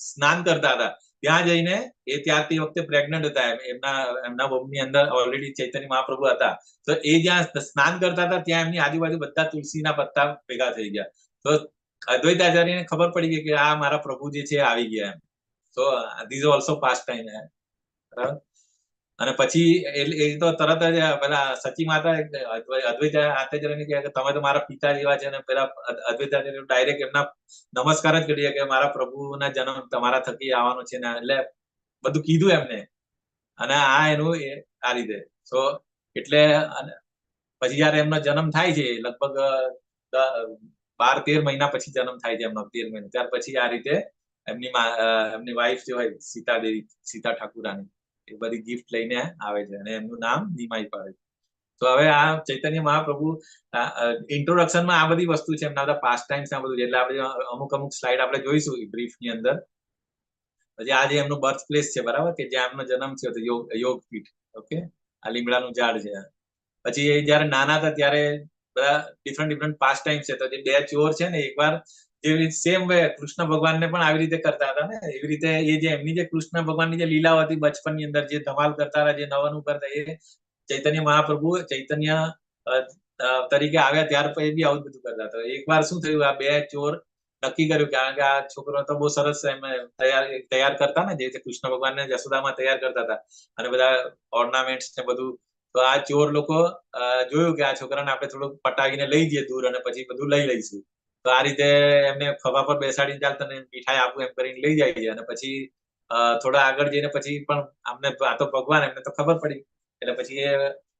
સ્નાન કરતા હતા ત્યાં જઈને, એ ત્યારથી વખતે પ્રેગ્નન્ટ હતા, એમના વોમની અંદર ઓલરેડી ચૈતન્ય મહાપ્રભુ હતા. તો એ જ્યાં સ્નાન કરતા હતા ત્યાં એમની આજુબાજુ બધા તુલસીના પત્તા ભેગા થઈ ગયા. તો અદ્વૈત આચાર્યને ખબર પડી ગઈ કે આ મારા પ્રભુ જે છે આવી ગયા એમ. તો ધીઝ ઓલ્સો પાસ ટાઈમ. બરાબર. અને પછી એ તો તરત જ પેલા સચી માતા અદ્વૈત આચાર્યને કહે કે તમે તો મારા પિતા જેવા છે. અને પેલા અદ્વૈત આચાર્ય ડાયરેક્ટ એમના નમસ્કાર જ કરી કે મારા પ્રભુના જન્મ તમારા થકી આવવાનો છે ને, એટલે બધું કીધું એમને. અને આ એનું આ રીતે. તો એટલે પછી જયારે એમનો જન્મ થાય છે, લગભગ 12-13 મહિના પછી જન્મ થાય છે એમનો, 13 મહિના. ત્યાર પછી આ રીતે એમની વાઈફ જે હોય સીતા ઠાકુરાની, એ બધી ગિફ્ટ લઈને આવે છે અને એમનું નામ નિમાઈ પાડે છે. તો હવે આ ચૈતન્ય મહાપ્રભુ ઇન્ટ્રોડક્શનમાં આ બધી વસ્તુ છે, એમના બધા પાસ્ટ ટાઈમ્સ આ બધું. એટલે આપણે અમુક સ્લાઇડ આપણે જોઈશું બ્રીફની અંદર. પછી આ જે એમનું બર્થ પ્લેસ છે, બરાબર, કે જ્યાં એમનો જન્મ થયો હતો, યોગપીઠ. ઓકે, આ લીમડાનું ઝાડ છે. પછી એ જયારે નાના હતા ત્યારે બધા ડિફરન્ટ પાસ્ટ ટાઈમ છે. તો જે બે ચોર છે ને, એકવાર જે સેમ વે કૃષ્ણ ભગવાનને પણ આવી રીતે કરતા હતા ને, એવી રીતે એ જે એમની જે કૃષ્ણ ભગવાનની જે લીલાઓ હતી બચપનની અંદર, જે ધમાલ કરતા હતા, જે નવાનું કરતા, એ ચૈતન્ય મહાપ્રભુ ચૈતન્ય તરીકે આવ્યા ત્યાર પછી બી આવું બધું કરતા હતા. એકવાર શું થયું, આ બે ચોર નક્કી કર્યું, કારણ કે આ છોકરો તો બહુ સરસ તૈયાર કરતા ને, જે કૃષ્ણ ભગવાનને જશોદામાં તૈયાર કરતા હતા, અને બધા ઓર્નામેન્ટ્સ ને બધું. તો આ ચોર લોકો જોયું કે આ છોકરાને આપણે થોડુંક પટાવીને લઈ જઈએ દૂર, અને પછી બધું લઈ લઈશું. તો આ રીતે એમને ખભા પર બેસાડીને ચાલ તને મીઠાઈ આપું એમ કરીને લઈ જાય છે. અને પછી થોડા આગળ જઈને પછી પણ અમને આ તો ભગવાન, એમને તો ખબર પડી. એટલે પછી એ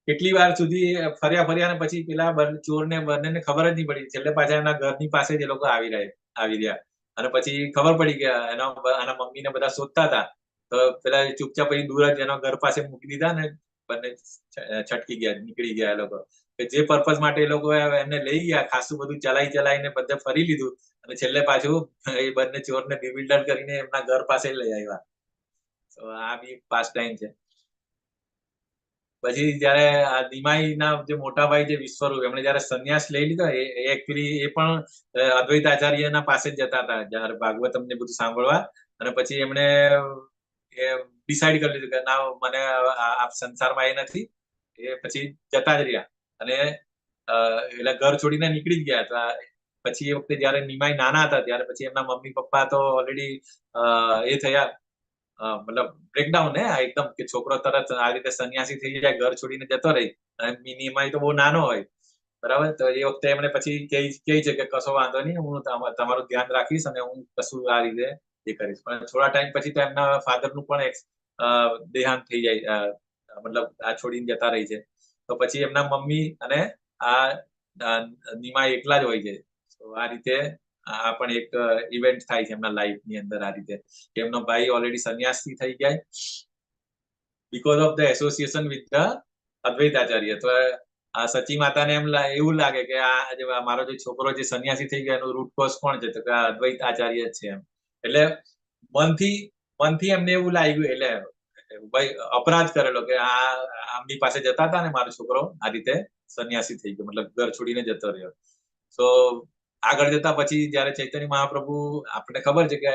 કેટલી વાર સુધી ફર્યા ને પછી પેલા ચોરને બંનેને ખબર જ નહીં પડી. છેલ્લે પાછા એના ઘરની પાસે જ એ લોકો આવી રહ્યા. અને પછી ખબર પડી કે આના મમ્મીને બધા શોધતા હતા. તો પેલા ચૂપચાપ પછી દૂર જ એના ઘર પાસે મૂકી દીધા ને બંને છટકી ગયા, નીકળી ગયા એ લોકો. જે પર્પઝ માટે એ લોકો એમને લઈ ગયા, ખાસું બધું ચલાવીને બધે ફરી લીધું, અને છેલ્લે પાછું એ બંને ચોરને બિલ્ડર કરીને એમના ઘર પાસે લઈ આવ્યા. તો આ બી પાસ્ટ ટાઈમ છે. પછી જયારે આ નિમાઈના જે મોટા ભાઈ જે વિશ્વરૂપ, એમણે જયારે સંન્યાસ લઈ લીધો, એકચ્યુઅલી એ પણ અદ્વૈત આચાર્યના પાસે જ જતા હતા જયારે ભાગવતમ ને બધું સાંભળવા. અને પછી એમણે ડિસાઈડ કરી લીધું કે ના, મને આ સંસારમાં એ નથી. એ પછી જતા જ રહ્યા, અને એટલે ઘર છોડીને નીકળી જ ગયા. તો પછી એ વખતે જયારે નિમાઈ નાના હતા ત્યારે પછી એમના મમ્મી પપ્પા તો ઓલરેડી એ થયા, મતલબ બ્રેકડાઉન ને એકદમ, કે છોકરો તરત આ રીતે સંન્યાસી થઈ જાય, ઘર છોડીને જતો રહી. અને નિમાઈ તો બહુ નાનો હોય, બરાબર. તો એ વખતે એમણે પછી કહે છે કે કશો વાંધો નહીં, હું તમારું ધ્યાન રાખીશ અને હું કશું આ રીતે એ કરીશ. પણ થોડા ટાઈમ પછી તો એમના ફાધરનું પણ દેહાંત થઈ જાય, મતલબ આ છોડીને જતા રહી છે. તો પછી એમના મમ્મી અને આ નિમાઈ એકલા જ હોય છે. તો આ રીતે આ પણ એક ઇવેન્ટ થાય છે એમના લાઈફની અંદર. આ રીતે એમનો ભાઈ ઓલરેડી સંન્યાસી થઈ જાય because of the association with the Advaita Acharya. તો આ સચી માતાને એવું લાગે કે આ મારો જે છોકરો જે સંન્યાસી થઈ ગયો એનું રૂટ કોઝ કોણ છે, તો કે અદ્વૈત આચાર્ય છે એમ. એટલે મનથી એમને એવું લાગ્યું, એટલે ભાઈ અપરાધ કરેલો કે આમની પાસે જતા હતા ને મારો છોકરો આ રીતે સંન્યાસી થઈ ગયો, મતલબ ઘર છોડીને જતો રહ્યો. તો આગળ જતા પછી જયારે ચૈતન્ય મહાપ્રભુ, આપણે ખબર છે કે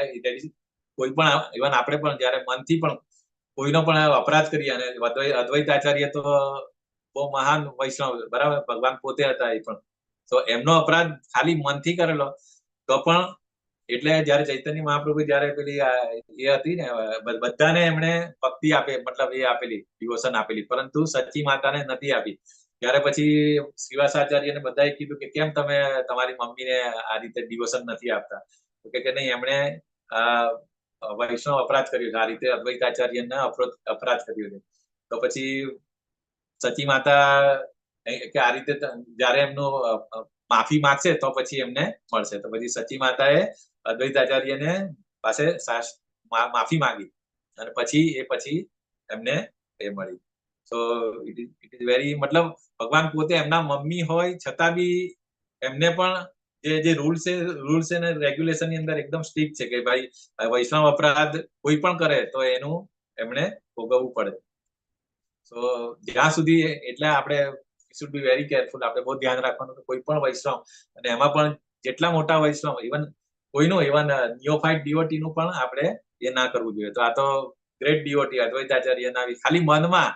કોઈ પણ ઇવન આપણે પણ જયારે મનથી પણ કોઈનો પણ અપરાધ કરીએ, અને અદ્વૈત આચાર્ય તો બહુ મહાન વૈષ્ણવ, બરાબર, ભગવાન પોતે હતા એ પણ. તો એમનો અપરાધ ખાલી મનથી કરેલો તો પણ, એટલે જયારે ચૈતન્ય મહાપ્રભુ જયારે પેલી એ હતી ને, બધાને એમણે ભક્તિ આપે, મતલબ એ આપેલી ડિવોશન આપેલી, પરંતુ સચ્ચી માતાને નથી આપી. ત્યારે પછી શ્રીવાસાચાર્યને બધાએ કીધું કે કેમ તમે તમારી મમ્મીને આ રીતે ડિવોશન નથી આપતા? તો કે નહીં, એમણે વૈષ્ણવ અપરાધ કર્યો છે, આ રીતે અદ્વૈતાચાર્યને અપરાધ કર્યો છે. તો પછી સતી માતા કે આ રીતે જયારે એમનું માફી માંગશે તો પછી એમને મળશે. તો પછી સતી માતાએ અદ્વૈતાચાર્યને પાસે માફી માંગી અને પછી એમને એ મળી. સો ઇટ ઇઝ વેરી, મતલબ ભગવાન પોતે એમના મમ્મી હોય છતાં બી એમને પણ જે રૂલ્સ અને રેગ્યુલેશન ની અંદર એકદમ સ્ટ્રિક્ટ છે કે ભાઈ વૈષ્ણવ અપરાધ કોઈ પણ કરે તો એનું એમણે ભોગવવું પડે. સો જ્યાં સુધી, એટલે આપણે શુડ બી વેરી કેરફુલ, આપણે બહુ ધ્યાન રાખવાનું કે કોઈ પણ વૈષ્ણવ, અને એમાં પણ જેટલા મોટા વૈષ્ણવ, ઇવન નિયોફાઇટ ડીઓટી નું પણ આપણે એ ના કરવું જોઈએ. તો આ તો ગ્રેટ ડીઓટી અદ્વૈતાચાર્યના ખાલી મનમાં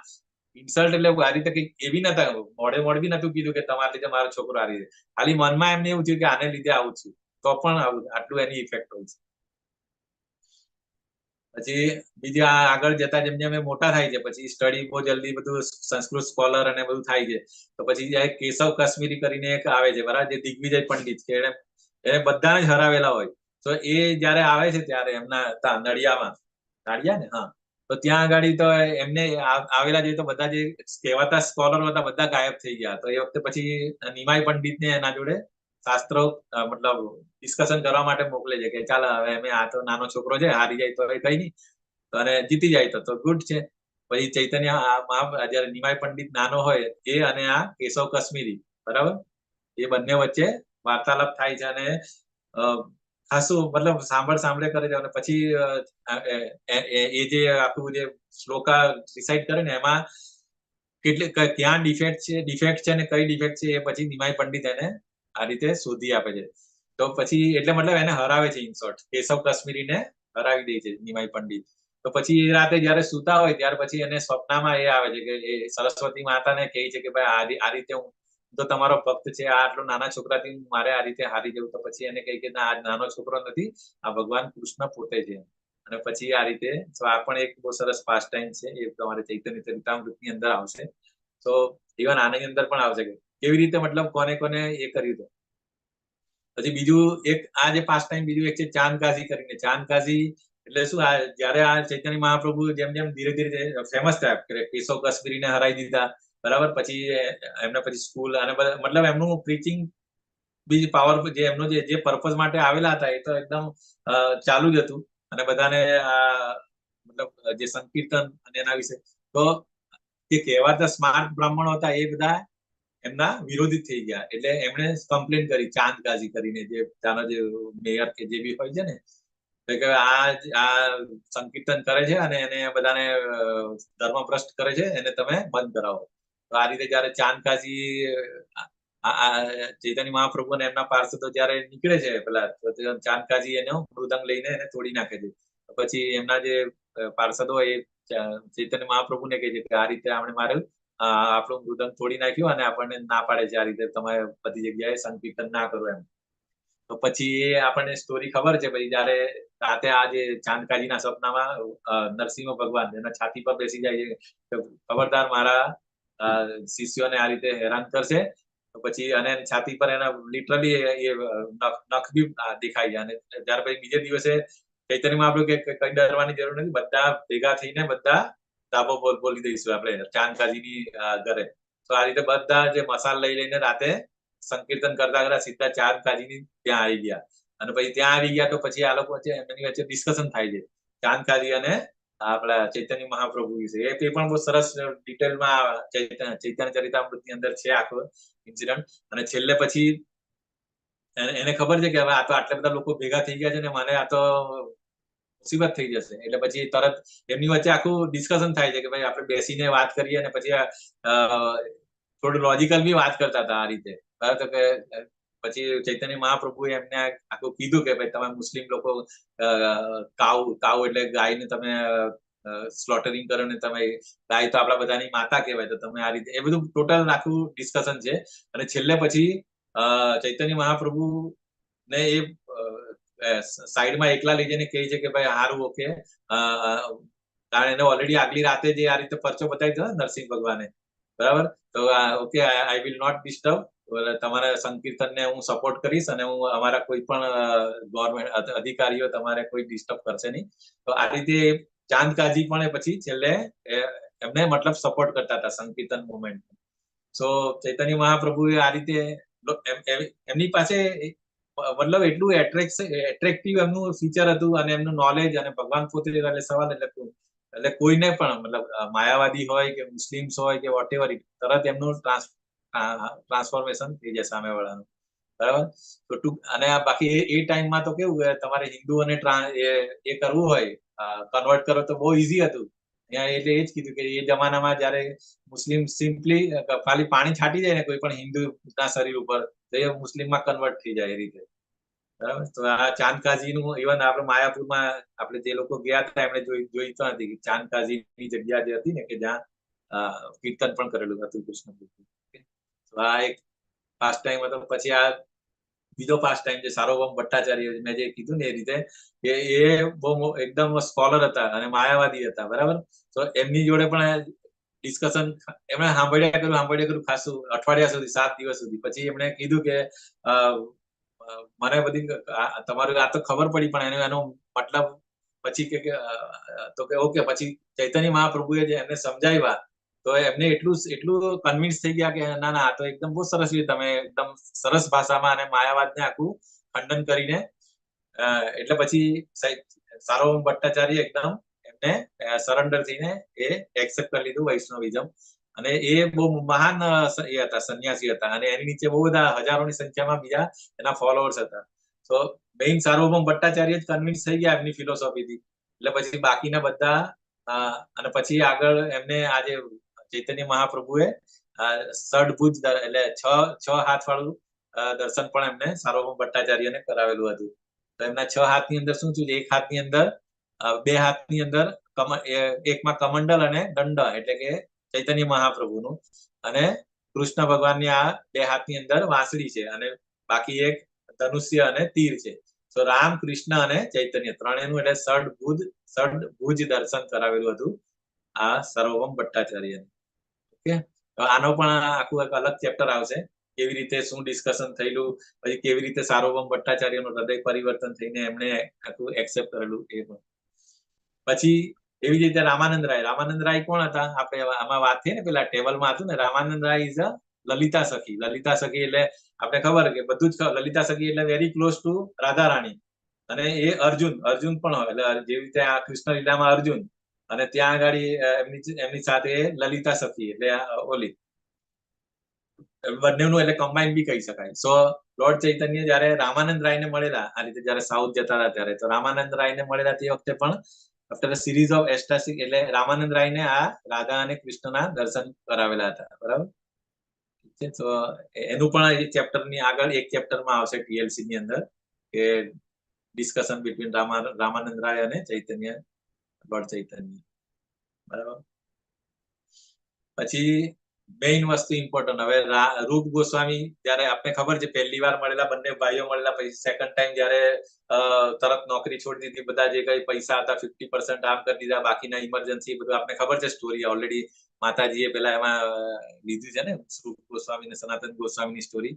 ઇન્સલ્ટ, એટલે આ રીતે કઈ એવી નતા, મોડે બી નતું કીધું કે તમારા લીધે મારો છોકરો આ રીતે, ખાલી મનમાં એમને એવું થયું કે આને લીધે આવું છું, તો પણ આટલું એની ઇફેક્ટ હોય છે. પછી બીજા આગળ જતા જેમ જેમ મોટા થાય છે પછી સ્ટડી બહુ જલ્દી બધું સંસ્કૃત સ્કોલર અને બધું થાય છે. તો પછી કેશવ કાશ્મીરી કરીને એક આવે છે, બરાબર, જે દિગ્વિજય પંડિત છે, એને બધાને જ હરાવેલા હોય. તો એ જયારે આવે છે ત્યારે એમના નડિયા ને, હા, તો ત્યાં આગળ તો એમને આવેલા છે, તો બધા જે કહેવાતા સ્કોલર હતા બધા ગાયબ થઈ ગયા. તો એ વખતે પછી નિમાય પંડિત ને એના જોડે શાસ્ત્રો મતલબ ડિસ્કશન કરવા માટે મોકલે છે કે ચાલ હવે અમે, આ તો નાનો છોકરો છે, હારી જાય તો કઈ નહીં, અને જીતી જાય તો ગુડ છે. પછી ચૈતન્ય જયારે નિમાય પંડિત નાનો હોય એ અને આ કેશવ કાશ્મીરી, બરાબર, એ બંને વચ્ચે વાર્તાલાપ થાય છે અને ખાસું મતલબ સાંભળે કરે છે. અને પછી એ જે આખું જે શ્લોકા ડિસાઇડ કરે ને એમાં ક્યાં ડિફેક્ટ છે ને કઈ ડિફેક્ટ છે એ પછી નિમાય પંડિત એને આ રીતે શોધી આપે છે. તો પછી એટલે મતલબ એને હરાવે છે, ઇન શોર્ટ કેશવ કાશ્મીરીને હરાવી દે છે નિમાય પંડિત. તો પછી એ રાતે જયારે સુતા હોય ત્યાર પછી એને સ્વપ્નમાં એ આવે છે કે એ સરસ્વતી માતાને કહે છે કે ભાઈ આ રીતે હું તો તમારો ભક્ત છે, આ આટલો નાના છોકરાથી મારે આ રીતે હારી જવું. તો પછી એને કહી કે ના, આ નાનો છોકરો નથી, આ ભગવાન કૃષ્ણ પોતે છે. અને પછી આ રીતે આ પણ એક બહુ સરસ પાસ ટાઈમ છે, એ તમારે ચૈતન્ય ચરિતામૃત ની અંદર આવશે. તો ઇવન આની અંદર પણ આવશે કે કેવી રીતે મતલબ કોને કોને એ કર્યું હતું. પછી બીજું એક આ જે પાસ ટાઈમ બીજું એક છે ચાંદકાજી કરીને. ચાંદકાજી એટલે શું, આ જયારે આ ચૈતન્ય મહાપ્રભુ જેમ જેમ ધીરે ધીરે ફેમસ થયા, કેશવ કાશ્મીરીને હરાવી દીધા, બરાબર, પછી એમને પછી સ્કૂલ અને મતલબ એમનું પ્રીચિંગ બીજી પાવરફુલ, જે એમનો જે પર્પઝ માટે આવેલા હતા એ તો એકદમ ચાલુ જ હતું. અને બધાને મતલબ જે સંકીર્તન અને એના વિશે, તો જે કહેવાતા સ્માર્ટ બ્રાહ્મણો હતા એ બધા એમના વિરોધી થઈ ગયા. એટલે એમણે કમ્પ્લેન કરી ચાંદકાજી કરીને, જે ત્યાંનો જે મેયર કે જે બી હોય છે ને, કે આ સંકીર્તન કરે છે અને એને બધાને ધર્મભ્રષ્ટ કરે છે, એને તમે બંધ કરાવો. તો આ રીતે જયારે ચાંદકાજી ચૈતન્ય મહાપ્રભુ અને એમના પાર્ષદો જયારે નીકળે છે પેલા, ચાંદકાજી એનો મૃદંગ લઈને એને તોડી નાખે છે. પછી એમના જે પાર્ષદો એ ચૈતન્ય મહાપ્રભુને કહે છે કે આ રીતે આપણે મારે આપણું મૃદંગ તોડી નાખ્યું અને આપણને ના પાડે છે આ રીતે તમે બધી જગ્યાએ સંકીર્તન ના કરો એમ. તો પછી એ આપણને સ્ટોરી ખબર છે. પછી જયારે રાતે આ જે ચાંદકાજીના સપનામાં નરસિંહ ભગવાન એના છાતી પર બેસી જાય છે, ખબરદાર મારા શિષ્યોને આ રીતે હેરાન કરશે. તો પછી અને છાતી પર એના લિટરલી એ નખ બી દેખાય છે. અને ત્યાર પછી બીજે દિવસે ચૈતન્ય મહાપ્રભુ કે કઈ ડરવાની જરૂર નથી, બધા ભેગા થઈને બધા ધાબો બોલી દઈશું આપણે ચાંદકાજીની ઘરે. તો આ રીતે બધા જે મસાલ લઈ લઈને રાતે સંકીર્તન કરતા સીધા ચાંદકાજીની ત્યાં આવી ગયા. અને પછી ત્યાં આવી ગયા તો પછી આ લોકો વચ્ચે એમની વચ્ચે ડિસ્કશન થાય છે ચાંદકાજી અને આપણા ચૈતન્ય મહાપ્રભુ વિશે. એ પણ બહુ સરસ ડિટેલમાં ચૈતન્ય ચરિતામૃતની અંદર છે આખો ઇન્સિડન્ટ. અને છેલ્લે પછી એને ખબર છે કે હવે આ તો આટલા બધા લોકો ભેગા થઈ ગયા છે ને મને આ તો મુસીબત થઈ જશે. એટલે પછી તરત એમની વચ્ચે આખું ડિસ્કશન થાય છે કે ભાઈ આપણે બેસીને વાત કરીએ. અને પછી થોડું લોજિકલ બી વાત કરતા હતા આ રીતે. તો કે પછી ચૈતન્ય મહાપ્રભુએ એમને આખું કીધું કે ભાઈ તમે મુસ્લિમ લોકો કાઉ એટલે ગાયને તમે સ્લોટરિંગ કરો ને, તમે ગાય તો આપણા બધાની માતા કહેવાય, તો તમે આ રીતે, એ બધું ટોટલ આખું ડિસ્કશન છે. અને છેલ્લે પછી ચૈતન્ય મહાપ્રભુ ને એ સાઈડમાં એકલા લઈ જઈને કહે છે કે ભાઈ હારું, ઓકે, કારણ એને ઓલરેડી આગલી રાતે જે આ રીતે પરચો બતાવી દીધો નરસિંહ ભગવાને, બરાબર. તો okay, I will not disturb. તમારા સંકીર્તનને હું સપોર્ટ કરીશ અને હું અમારા કોઈ પણ ગવર્મેન્ટ અધિકારીઓ તમારે કોઈ ડિસ્ટર્બ કરશે નહીં. તો આ રીતે ચાંદ કાજી પણ પછી છેલ્લે એમને મતલબ સપોર્ટ કરતા હતા સંકીર્તન મુવમેન્ટ. સો ચૈતન્ય મહાપ્રભુએ આ રીતે એમની પાસે મતલબ એટલું એટ્રેક્ટિવ એમનું ફીચર હતું અને એમનું નોલેજ અને ભગવાન પોતે સવાલ એટલે કોઈને પણ મતલબ માયાવાદી હોય કે મુસ્લિમ્સ હોય કે વોટ એવર, તરત એમનું ટ્રાન્સફોર્મેશન થઈ જાય સામેવાળાનું. બરાબર. તો અને બાકી એ ટાઈમમાં તો કેવું કે તમારે હિન્દુઓને એ કરવું હોય, કન્વર્ટ કરો તો બહુ ઈઝી હતું. એટલે એ જ કીધું કે એ જમાનામાં જયારે મુસ્લિમ સિમ્પલી ખાલી પાણી છાંટી જાય ને કોઈ પણ હિન્દુના શરીર ઉપર તો એ મુસ્લિમમાં કન્વર્ટ થઈ જાય એ રીતે. બરાબર. તો આ ચાંદકાજીનું ઇવન આપણે માયાપુરમાં આપણે જે લોકો ગયા હતા એમણે જોઈ તો નથી કે ચાંદકાજીની જગ્યા જે હતી ને કે જ્યાં કીર્તન પણ કરેલું હતું કૃષ્ણ ભગવાન. તો આ એક પાસ્ટ ટાઈમ હતો. પછી આ બીજો પાસ્ટ ટાઈમ જે સાર્વભૌમ ભટ્ટાચાર્ય મેં જે કીધું ને એ રીતે કે એ બહુ એકદમ સ્કોલર હતા અને માયાવાદી હતા. બરાબર. તો એમની જોડે પણ ડિસ્કશન એમણે સાંભળ્યા કર્યું ખાસું અઠવાડિયા સુધી, 7 દિવસ સુધી. પછી એમણે કીધું કે મને બધી તમારું આ તો ખબર પડી પણ એનો મતલબ પછી કે તો કે ઓકે. પછી ચૈતન્ય મહાપ્રભુએ જે એમને સમજાવ્યા તો એમને એટલું કન્વિન્સ થઈ ગયા કે ના ના આ તો એકદમ બહુ સરસ રીતે તમે એકદમ સરસ ભાષામાં અને માયાવાદને આખું ખંડન કરીને એટલે પછી સાર્વભૌમ ભટ્ટાચાર્ય એકદમ એમને સરેન્ડર થઈને એ એક્સેપ્ટ કરી લીધું વૈષ્ણવિઝમ. અને એ બહુ મહાન એ હતા, સંન્યાસી હતા. અને એની નીચે બહુ બધા હજારોની સંખ્યામાં બીજા એના ફોલોઅર્સ હતા. તો મેઇન સાર્વભૌમ ભટ્ટાચાર્ય જ કન્વિન્સ થઈ ગયા એમની ફિલોસોફીથી. એટલે પછી બાકીના બધા અને પછી આગળ એમને આજે ચૈતન્ય મહાપ્રભુએ ષડભુજ એટલે છ હાથ વાળું દર્શન પણ એમને સાર્વભૌમ ભટ્ટાચાર્યને કરાવેલું હતું. તો એમના 6 હાથની અંદર શું થયું? એક હાથની અંદર 2 હાથની અંદર એકમાં કમંડલ અને દંડ એટલે કે ચૈતન્ય મહાપ્રભુનું, અને કૃષ્ણ ભગવાનની આ 2 હાથની અંદર વાંસળી છે અને બાકી એક ધનુષ્ય અને તીર છે. તો રામ, કૃષ્ણ અને ચૈતન્ય ત્રણેયનું એટલે ષડભુજ દર્શન કરાવેલું હતું આ સાર્વભૌમ ભટ્ટાચાર્ય. ઓકે. તો આનો પણ આખું એક અલગ ચેપ્ટર આવશે, કેવી રીતે શું ડિસ્કશન થયેલું, પછી કેવી રીતે સાર્વભૌમ ભટ્ટાચાર્યનું હૃદય પરિવર્તન થઈને એમને આખું એક્સેપ્ટ કરેલું એ પણ. પછી એવી રીતે રામાનંદ રાય કોણ હતા? આપણે આમાં વાત થઈ ને પેલા ટેબલમાં હતું ને, રામાનંદ રાય ઇઝ અ લલિતા સખી. લલિતા સખી એટલે આપણે ખબર કે બધું જ લલિતા સખી એટલે very close to Radha Rani. અને એ અર્જુન પણ હોય એટલે જેવી રીતે આ કૃષ્ણ લીલામાં અર્જુન અને ત્યાં આગળ એમની સાથે લલિતા સખી એટલે ઓલી બંનેનું એટલે કમ્બાઈન બી કહી શકાય. સો લોર્ડ ચૈતન્ય જયારે રામાનંદ રાયને મળેલા આ રીતે જયારે સાઉથ જતા હતા ત્યારે, તો રામાનંદ રાયને મળેલા તે વખતે પણ આફ્ટર અ સિરીઝ ઓફ એસ્ટાસિક એટલે રામાનંદ રાયને આ રાધા અને કૃષ્ણના દર્શન કરાવેલા હતા. બરાબર. તો એનું પણ એ ચેપ્ટરની આગળ એક ચેપ્ટરમાં આવશે ટીએલસી ની અંદર કે ડિસ્કશન બિટવીન રામાનંદ રાય અને ચૈતન્ય, લોર્ડ ચૈતન્ય. બરાબર. પછી મેઇન વસ્તુ ઇમ્પોર્ટન્ટ હવે રૂપ ગોસ્વામી જયારે આપણે ખબર છે પહેલી વાર મળેલા, બંને ભાઈઓ મળેલા, પછી સેકન્ડ ટાઈમ જયારે તરત નોકરી છોડી દીધી, બધા જે કઈ પૈસા હતા 50% આમ કરી દીધા, બાકીના ઇમરજન્સી બધું આપણે ખબર છે સ્ટોરી ઓલરેડી માતાજીએ પેલા એમાં લીધું છે ને રૂપ ગોસ્વામી ને સનાતન ગોસ્વામીની સ્ટોરી.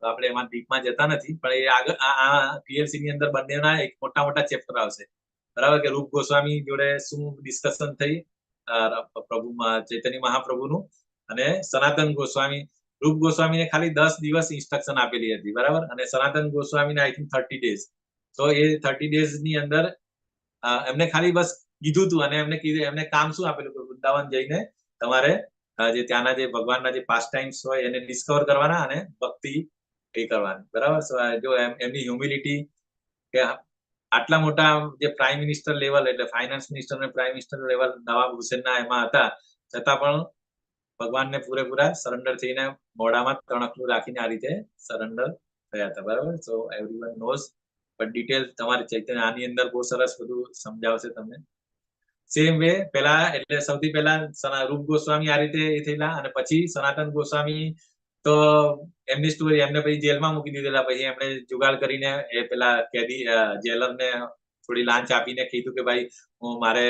તો આપણે એમાં ડીપમાં જતા નથી, પણ એ આગળ આ ટીએલસી ની અંદર બંનેના એક મોટા ચેપ્ટર આવશે. બરાબર. કે રૂપ ગોસ્વામી જોડે શું ડિસ્કશન થઈ પ્રભુમાં ચૈતન્ય મહાપ્રભુનું, અને સનાતન ગોસ્વામી, રૂપ ગોસ્વામીને ખાલી 10 દિવસ ઇન્સ્ટ્રક્શન આપેલી હતી. બરાબર. અને સનાતન ગોસ્વામીને આઈ થિંક 30 ડેઝ. તો એ 30 ડેઝ ની અંદર એમને ખાલી બસ કીધું હતું અને એમને કામ શું આપેલું કે વૃંદાવન જઈને તમારે જે ત્યાંના જે ભગવાનના જે પાસ્ટ ટાઈમ્સ હોય એને ડિસ્કવર કરવાના અને ભક્તિ એ કરવાની. બરાબર. જો એમની હ્યુમિલિટી કે આટલા મોટા જે પ્રાઇમ મિનિસ્ટર લેવલ એટલે ફાઇનાન્સ મિનિસ્ટર અને પ્રાઇમ મિનિસ્ટર લેવલ નવાબ હુસેનના એમાં હતા, છતાં પણ ભગવાનને પૂરેપૂરા સરેન્ડર થઈને મોઢામાં તણકલું રાખીને આ રીતે સરેન્ડર થયા હતા. બરાબર. સો એવરીવન નોઝ, બટ ડિટેલ તમારે ચૈતન્ય આની અંદર બહુ સરસ બધું સમજાવશે તમને. સેમ વે પેલા એટલે સૌથી પહેલા રૂપ ગોસ્વામી આ રીતે એ થયેલા, અને પછી સનાતન ગોસ્વામી તો એમની સ્ટોરી, એમને પછી જેલમાં મૂકી દીધેલા. પછી એમણે જુગાડ કરીને એ પેલા કેદી જેલરને થોડી લાંચ આપીને કીધું કે ભાઈ હું મારે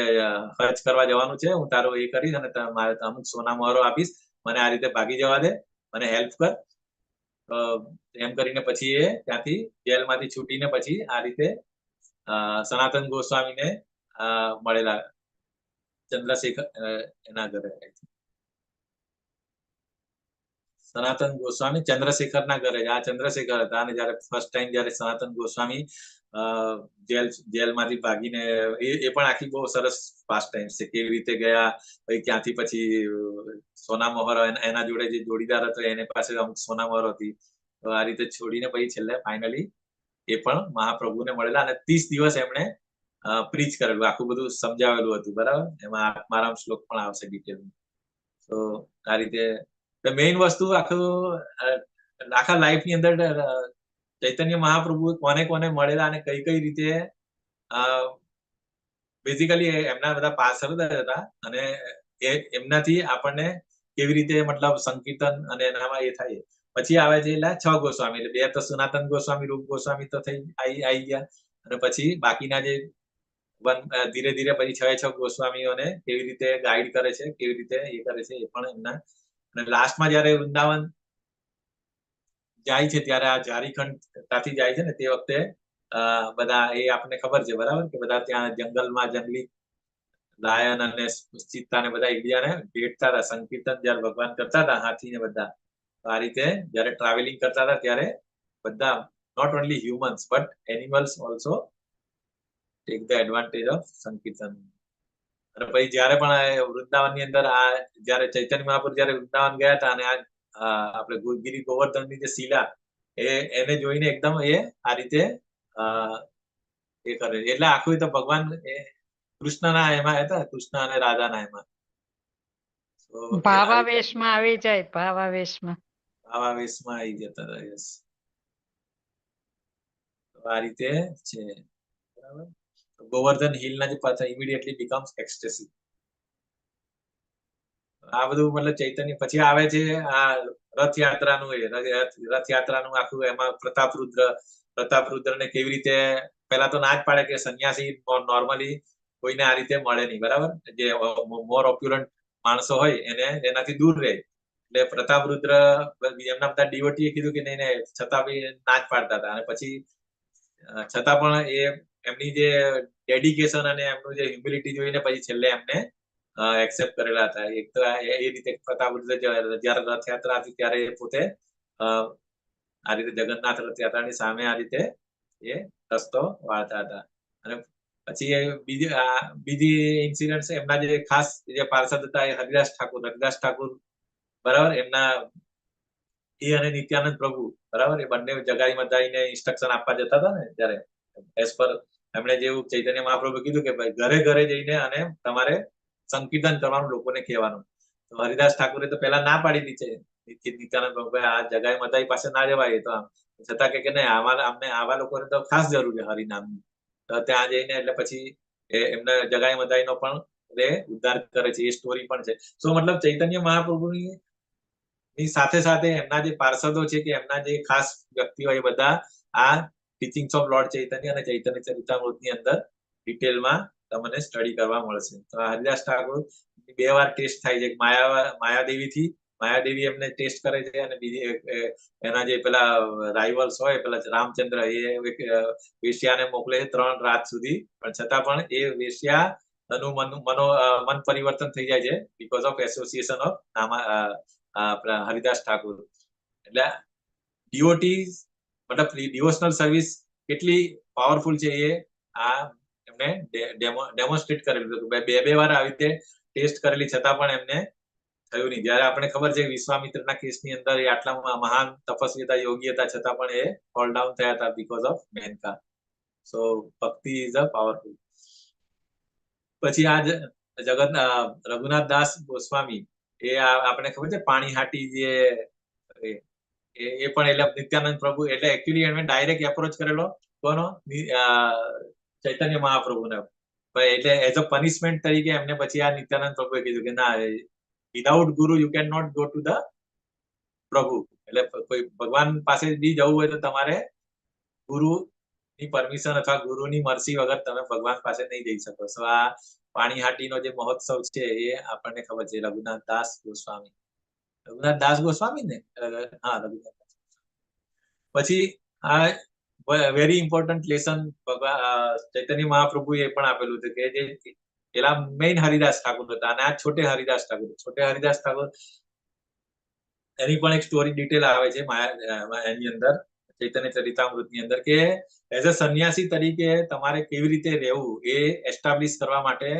ખર્ચ કરવા જવાનું છે, હું તારો એ કરીશ અને મારે અમુક સોના મોહરો આપીશ મને આ રીતે ભાગી જવા દે, મને હેલ્પ કર. એમ કરીને પછી એ ત્યાંથી જેલમાંથી છૂટીને પછી આ રીતે સનાતન ગોસ્વામીને મળેલા ચંદ્રશેખર એના ઘરે. સનાતન ગોસ્વામી ચંદ્રશેખરના ઘરે આ ચંદ્રશેખર હતા, અને જયારે ફર્સ્ટ ટાઈમ જયારે સનાતન ગોસ્વામી જેલમાંથી ભાગીને એ પણ આખી બહુ સરસ પાસ્ટ ટાઈમ છે, કેવી રીતે ગયા, પછી ત્યાંથી પછી સોના મોહર એના જોડે જે જોડીદાર હતો એની પાસે અમુક સોના મોહર હતી, તો આ રીતે છોડીને પછી છેલ્લે ફાઇનલી એ પણ મહાપ્રભુને મળેલા, અને 30 દિવસ એમણે પ્રીચ કરેલું, આખું બધું સમજાવેલું હતું. બરાબર, એમાં આત્મારામ શ્લોક પણ આવશે ડિટેલમાં. તો આ રીતે મેઇન વસ્તુ આખા લાઈફ ની અંદર ચૈતન્ય મહાપ્રભુ કોને કોને મળેલા અને કઈ કઈ રીતે બેઝિકલી એમના બધા પાર્ષદ હતા, અને એમનાથી આપણને કેવી રીતે મતલબ સંકીર્તન અને એનામાં એ થાય. પછી આવે છે એટલે 6 ગોસ્વામી, એટલે 2 તો સનાતન ગોસ્વામી, રૂપ ગોસ્વામી તો આવી ગયા, અને પછી બાકીના જે ધીરે ધીરે પછી 6 ગોસ્વામીઓને કેવી રીતે ગાઈડ કરે છે, કેવી રીતે એ કરે છે, એ પણ એમના. અને લાસ્ટમાં જયારે વૃંદાવન જાય છે ત્યારે આ ઝારીખંડ ત્યાંથી જાય છે ને, તે વખતે બધા એ આપણને ખબર છે, બરાબર, કે બધા ત્યાં જંગલમાં જંગલી લાયન અને ચિત્તા ને બધા એકબીજાને ભેટતા હતા, સંકીર્તન જયારે ભગવાન કરતા હતા, હાથી ને બધા. તો આ રીતે જયારે ટ્રાવેલિંગ કરતા હતા ત્યારે બધા not only humans but animals also take the advantage of સંકીર્તન. અને પછી જયારે પણ વૃંદાવન ની અંદર જયારે ચૈતન્ય મહાપ્રભુ જયારે વૃંદાવન ગયા હતા, અને આપણે ગિરી ગોવર્ધન ની જે શિલા એને જોઈને એકદમ એ આ રીતે એ કરે, એટલે આખું તો ભગવાન કૃષ્ણના એમાં હતા, કૃષ્ણ અને રાધાના એમાં ભાવાવેશમાં આવી જાય, ભાવાવેશમાં આવી જતા હતા. યસ, આ રીતે છે. બરાબર, ગોવર્ધન હિલ ના જે પાછા ઇમિડિયેટલી બીકમ્સ એક્સટેસી. આ બધું મતલબ ચૈતન્ય. પછી આવે છે આ રથયાત્રાનું, રથયાત્રાનું આખું, એમાં પ્રતાપરુદ્ર ને કેવી રીતે પેલા તો ના જ પાડે કે સંન્યાસી નોર્મલી કોઈને આ રીતે મળે નહીં, બરાબર, જે મોર ઓપ્યુલન્ટ માણસો હોય એને એનાથી દૂર રહે. એટલે પ્રતાપરુદ્ર એમના બધા ડીઓટીએ કીધું કે નહીં, છતાં બી ના જ પાડતા હતા. અને પછી છતાં પણ એમની જે ડેડિકેશન અને એમનું જે હ્યુમિલિટી જોઈને પછી છેલ્લે એમને એક્સેપ્ટ કરેલા હતા. એક તો એ રીતે પ્રતાપરુદ્ર જયારે રથયાત્રા હતી ત્યારે એ પોતે આ રીતે જગન્નાથ રથયાત્રાની સામે આ રીતે એ રસ્તો વાળતા હતા. અને પછી બીજી ઇન્સિડન્ટ છે, એમના જે ખાસ જે પાર્ષદ હતા એ હરિદાસ ઠાકુર, બરાબર, એમના અને નિત્યાનંદ પ્રભુ, બરાબર, એ બંને જગાઈ મદાઈને ઇન્સ્ટ્રક્શન આપવા જતા હતા ને, ત્યારે એઝ પર એમણે જેવું ચૈતન્ય મહાપ્રભુ કીધું કે ભાઈ ઘરે ઘરે જઈને અને તમારે સંકીર્તન કરવાનું, લોકોને કહેવાનું. તો હરિદાસ ઠાકુરે તો પેલા ના પાડી દીધી છે નિત્યાનંદ પ્રભુ, આ જગાઈ મદાઈ પાસે ના જવાય. તો છતાં કે નહીં, અમને આવા લોકોને તો ખાસ જરૂર છે હરિનામની. તો ત્યાં જઈને એટલે પછી એમને જગાઈ મદાઈ નો પણ ઉદ્ધાર કરે છે, એ સ્ટોરી પણ છે. સો મતલબ ચૈતન્ય મહાપ્રભુની સાથે સાથે એમના જે પાર્ષદો છે કે એમના જે ખાસ વ્યક્તિઓ, એ બધા આ ટીચિંગ્સ ઓફ લોર્ડ ચૈતન્ય અને ચૈતન્ય ચરિતામૃતની અંદર ડિટેલમાં તમને સ્ટડી કરવા મળશે. તો હરિદાસ ઠાકુર 2 વાર ટેસ્ટ થાય છે, માયાદેવી એમને ટેસ્ટ કરે છે, અને બીજી એના જે પેલા રાઇવલ્સ હોય, પેલા રામચંદ્ર, એ વેશ્યાને મોકલે છે 3 રાત સુધી, પણ છતાં પણ એ વેશ્યાનું મન પરિવર્તન થઈ જાય છે because of association of Haridas Thakur. એટલે ડીઓટી મતલબ ડિવોશનલ સર્વિસ કેટલી પાવરફુલ છે એ એમને ડેમોન્સ્ટ્રેટ કરેલું હતું. 2 વાર આવી રીતે ટેસ્ટ કરેલી છતાં પણ એમને થયું નહીં. જયારે આપણે ખબર છે વિશ્વામિત્રના કેસની અંદર એ આટલા મહાન તપસ્વી હતા, યોગી હતા, છતાં પણ એ ફોલ ડાઉન થયા હતા બીકોઝ ઓફ મેનકા. સો ભક્તિ ઇઝ અ પાવરફુલ. પછી આ રઘુનાથ દાસ ગોસ્વામી, એ આપણે ખબર છે પાણીહાટી જે એ પણ એટલે નિત્યાનંદ પ્રભુ, એટલે એકચ્યુઅલી એમને ડાયરેક્ટ એપ્રોચ કરેલો કોનો, ચૈતન્ય મહાપ્રભુને. એટલે એઝ અ પનિશમેન્ટ તરીકે એમને પછી આ નિત્યાનંદ પ્રભુએ કીધું કે ના, without guru you can not go to the prabhu. એટલે કોઈ ભગવાન પાસે બી જવું હોય તો તમારે ગુરુની પરમિશન અથવા ગુરુની મરસી વગર તમે ભગવાન પાસે નહીં જઈ શકો. સો આ પાણીહાટીનો જે મહોત્સવ છે એ આપણને ખબર છે, રઘુનાથ દાસ ગોસ્વામી. રઘુનાથ દાસ ગોસ્વામી ને હા રઘુનાથ દાસ. પછી આ વેરી ઇમ્પોર્ટન્ટ લેસન ચૈતન્ય મહાપ્રભુએ એ પણ આપેલું હતું કે જે પેલા મેઇન હરિદાસ ઠાકોર હતા અને આ છોટે હરિદાસ ઠાકોર. છોટે હરિદાસ ઠાકોર એની પણ એક સ્ટોરી ડિટેલ આવે છે એની અંદર ચૈતન્ય ચરિતામૃતની અંદર કે એઝ અ સંન્યાસી તરીકે તમારે કેવી રીતે રહેવું એ એસ્ટાબ્લિશ કરવા માટે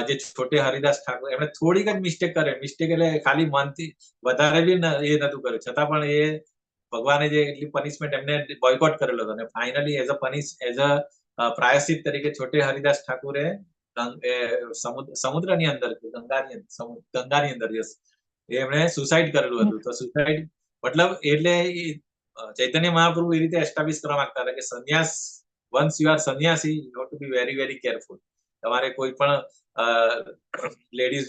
જે છોટે હરિદાસ ઠાકોર એમણે થોડીક જ મિસ્ટેક એટલે ખાલી મનથી વધારે બી એ નતું કર્યું છતાં પણ એ ભગવાને જે એટલી પનિશમેન્ટ એમને બોયકોટ કરેલો હતો અને ફાઇનલી એઝ અ પ્રાયશ્ચિત તરીકે છોટે હરિદાસ ઠાકુરે સમુદ્રની અંદર ગંગાની અંદર યસ એમણે સુસાઇડ કરેલું હતું. તો સુસાઇડ મતલબ એટલે ચૈતન્ય મહાપ્રભુ એ રીતે એસ્ટાબ્લિશ કરવા માંગતા હતા કે સંન્યાસ વન્સ યુ આર સંન્યાસી you have to be very very careful. તમારે કોઈ પણ લેડીઝ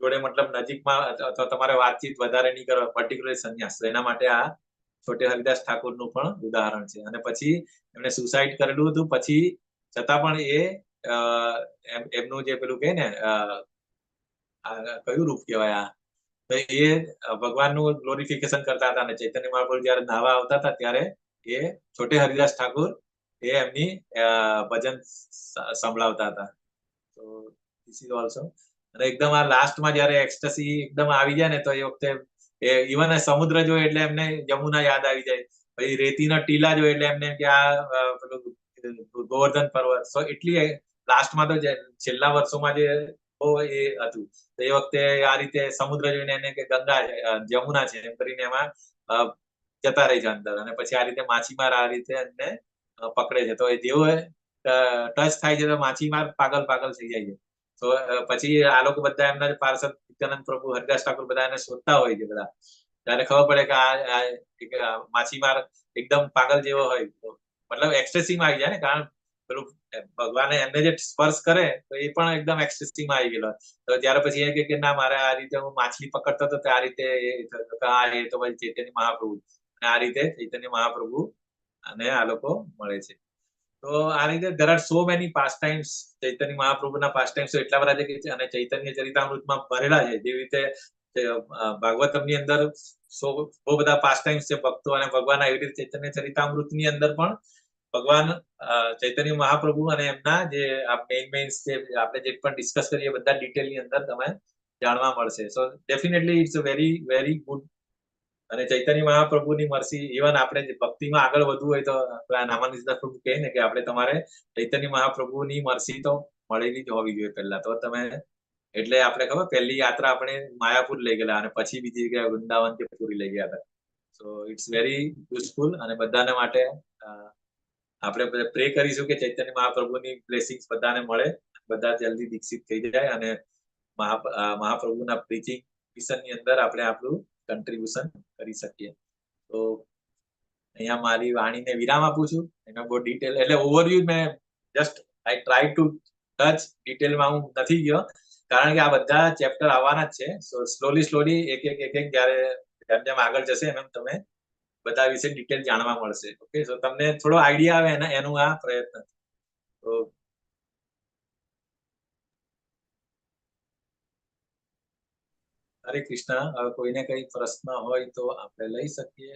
જોડે મતલબ નજીકમાં અથવા તમારે વાતચીત વધારે નહીં કરવા, પર્ટિક્યુલર સંન્યાસ. એના માટે આ છોટે હરિદાસ ઠાકોરનું પણ ઉદાહરણ છે. અને પછી એમણે સુસાઇડ કરેલું હતું પછી છતાં પણ એ એમનું જે પેલું કહે ને કયું રૂપ કહેવાય તો એ ભગવાનનું ગ્લોરિફિકેશન કરતા હતા અને ચૈતન્ય મહાપ્રભુ જયારે નાહવા આવતા હતા ત્યારે એ છોટે હરિદાસ ઠાકોર એ એમની ભજન સંભળાવતા હતા. તો ધીસ ઇઝ ઓલ્સો અને એકદમ આ લાસ્ટમાં જયારે એક્સ્ટસી એકદમ આવી જાય ને તો એ વખતે ઇવન સમુદ્ર જોયો એટલે એમને યમુના યાદ આવી જાય. પછી રેતીના ટીલા જોયો એટલે એમને કે આ ગોવર્ધન પર્વત. સો એટલી લાસ્ટમાં તો છેલ્લા વર્ષોમાં જે બહુ એ હતું તો એ વખતે આ રીતે સમુદ્ર જોઈને એને કે ગંગા યમુના છે એમ કરીને એમાં જતા રહી છે અંદર અને પછી આ રીતે માછીમાર આ રીતે એમને પકડે છે. તો જેવો ટચ થાય છે તો માછીમાર પાગલ થઈ જાય છે. તો પછી આ લોકો બધા એમના પાર્ષદ નિત્યાનંદ પ્રભુ હરિદાસ ઠાકોર બધા એને શોધતા હોય છે બધા. ત્યારે ખબર પડે કે આ માછીમાર એકદમ પાગલ જેવો હોય મતલબ એક્સટ્રેસીમાં આવી જાય ને કારણ પેલું ભગવાને એમને જે સ્પર્શ કરે તો એ પણ એકદમ એક્સટ્રેસીમાં આવી ગયેલો. તો ત્યારે પછી એ કે ના મારે આ રીતે હું માછલી પકડતો હતો આ રીતે એ તો પછી ચૈતન્ય મહાપ્રભુ અને આ રીતે ચૈતન્ય મહાપ્રભુ અને આ લોકો મળે છે. તો આ રીતે there are so many pastimes Chaitanya મહાપ્રભુના pastimes એટલા બધા છે કે અને ચૈતન્ય ચરિતામૃતમાં ભરેલા છે. જેવી રીતે ભાગવતમની અંદર બહુ બધા pastimes છે ભક્તો અને ભગવાન એવી રીતે ચૈતન્ય ચરિતામૃતની અંદર પણ ભગવાન ચૈતન્ય મહાપ્રભુ અને એમના જે મેઇન છે આપણે જે પણ ડિસ્કસ કરીએ બધા ડિટેલની અંદર તમે જાણવા મળશે. So definitely it's a very very good અને ચૈતન્ય મહાપ્રભુની મરસી ઇવન આપણે ભક્તિમાં આગળ વધવું હોય તો નામાનંદ પ્રભુ કહે ને કે આપણે તમારે ચૈતન્ય મહાપ્રભુની મરસી તો મળેલી જ હોવી જોઈએ પહેલા તો તમે એટલે આપણે ખબર પહેલી યાત્રા આપણે માયાપુર લઈ ગયેલા અને પછી બીજી જગ્યાએ વૃંદાવન કે પુરી લઈ ગયા હતા. સો ઇટ્સ વેરી યુઝફુલ અને બધાને માટે આપણે પ્રે કરીશું કે ચૈતન્ય મહાપ્રભુની બ્લેસિંગ્સ બધાને મળે, બધા જલ્દી દીક્ષિત થઈ જાય અને મહાપ્રભુના પ્રીચિંગ મિશનની અંદર આપણે આપણું કન્ટ્રીબ્યુશન કરી શકીએ. તો અહીંયા મારી વાણીને વિરામ આપું છું. એમાં બહુ ડિટેલ એટલે ઓવરવ્યુ મેં just I try to touch ડિટેલમાં હું નથી ગયો કારણ કે આ બધા ચેપ્ટર આવવાના જ છે. સો સ્લોલી એક જ્યારે જેમ જેમ આગળ જશે એમ તમે બધા વિશે ડિટેલ જાણવા મળશે. ઓકે સો તમને થોડો આઈડિયા આવે એનું આ પ્રયત્ન. તો હરે કૃષ્ણ. કોઈને કઈ પ્રશ્ન હોય તો આપણે લઈ શકીએ.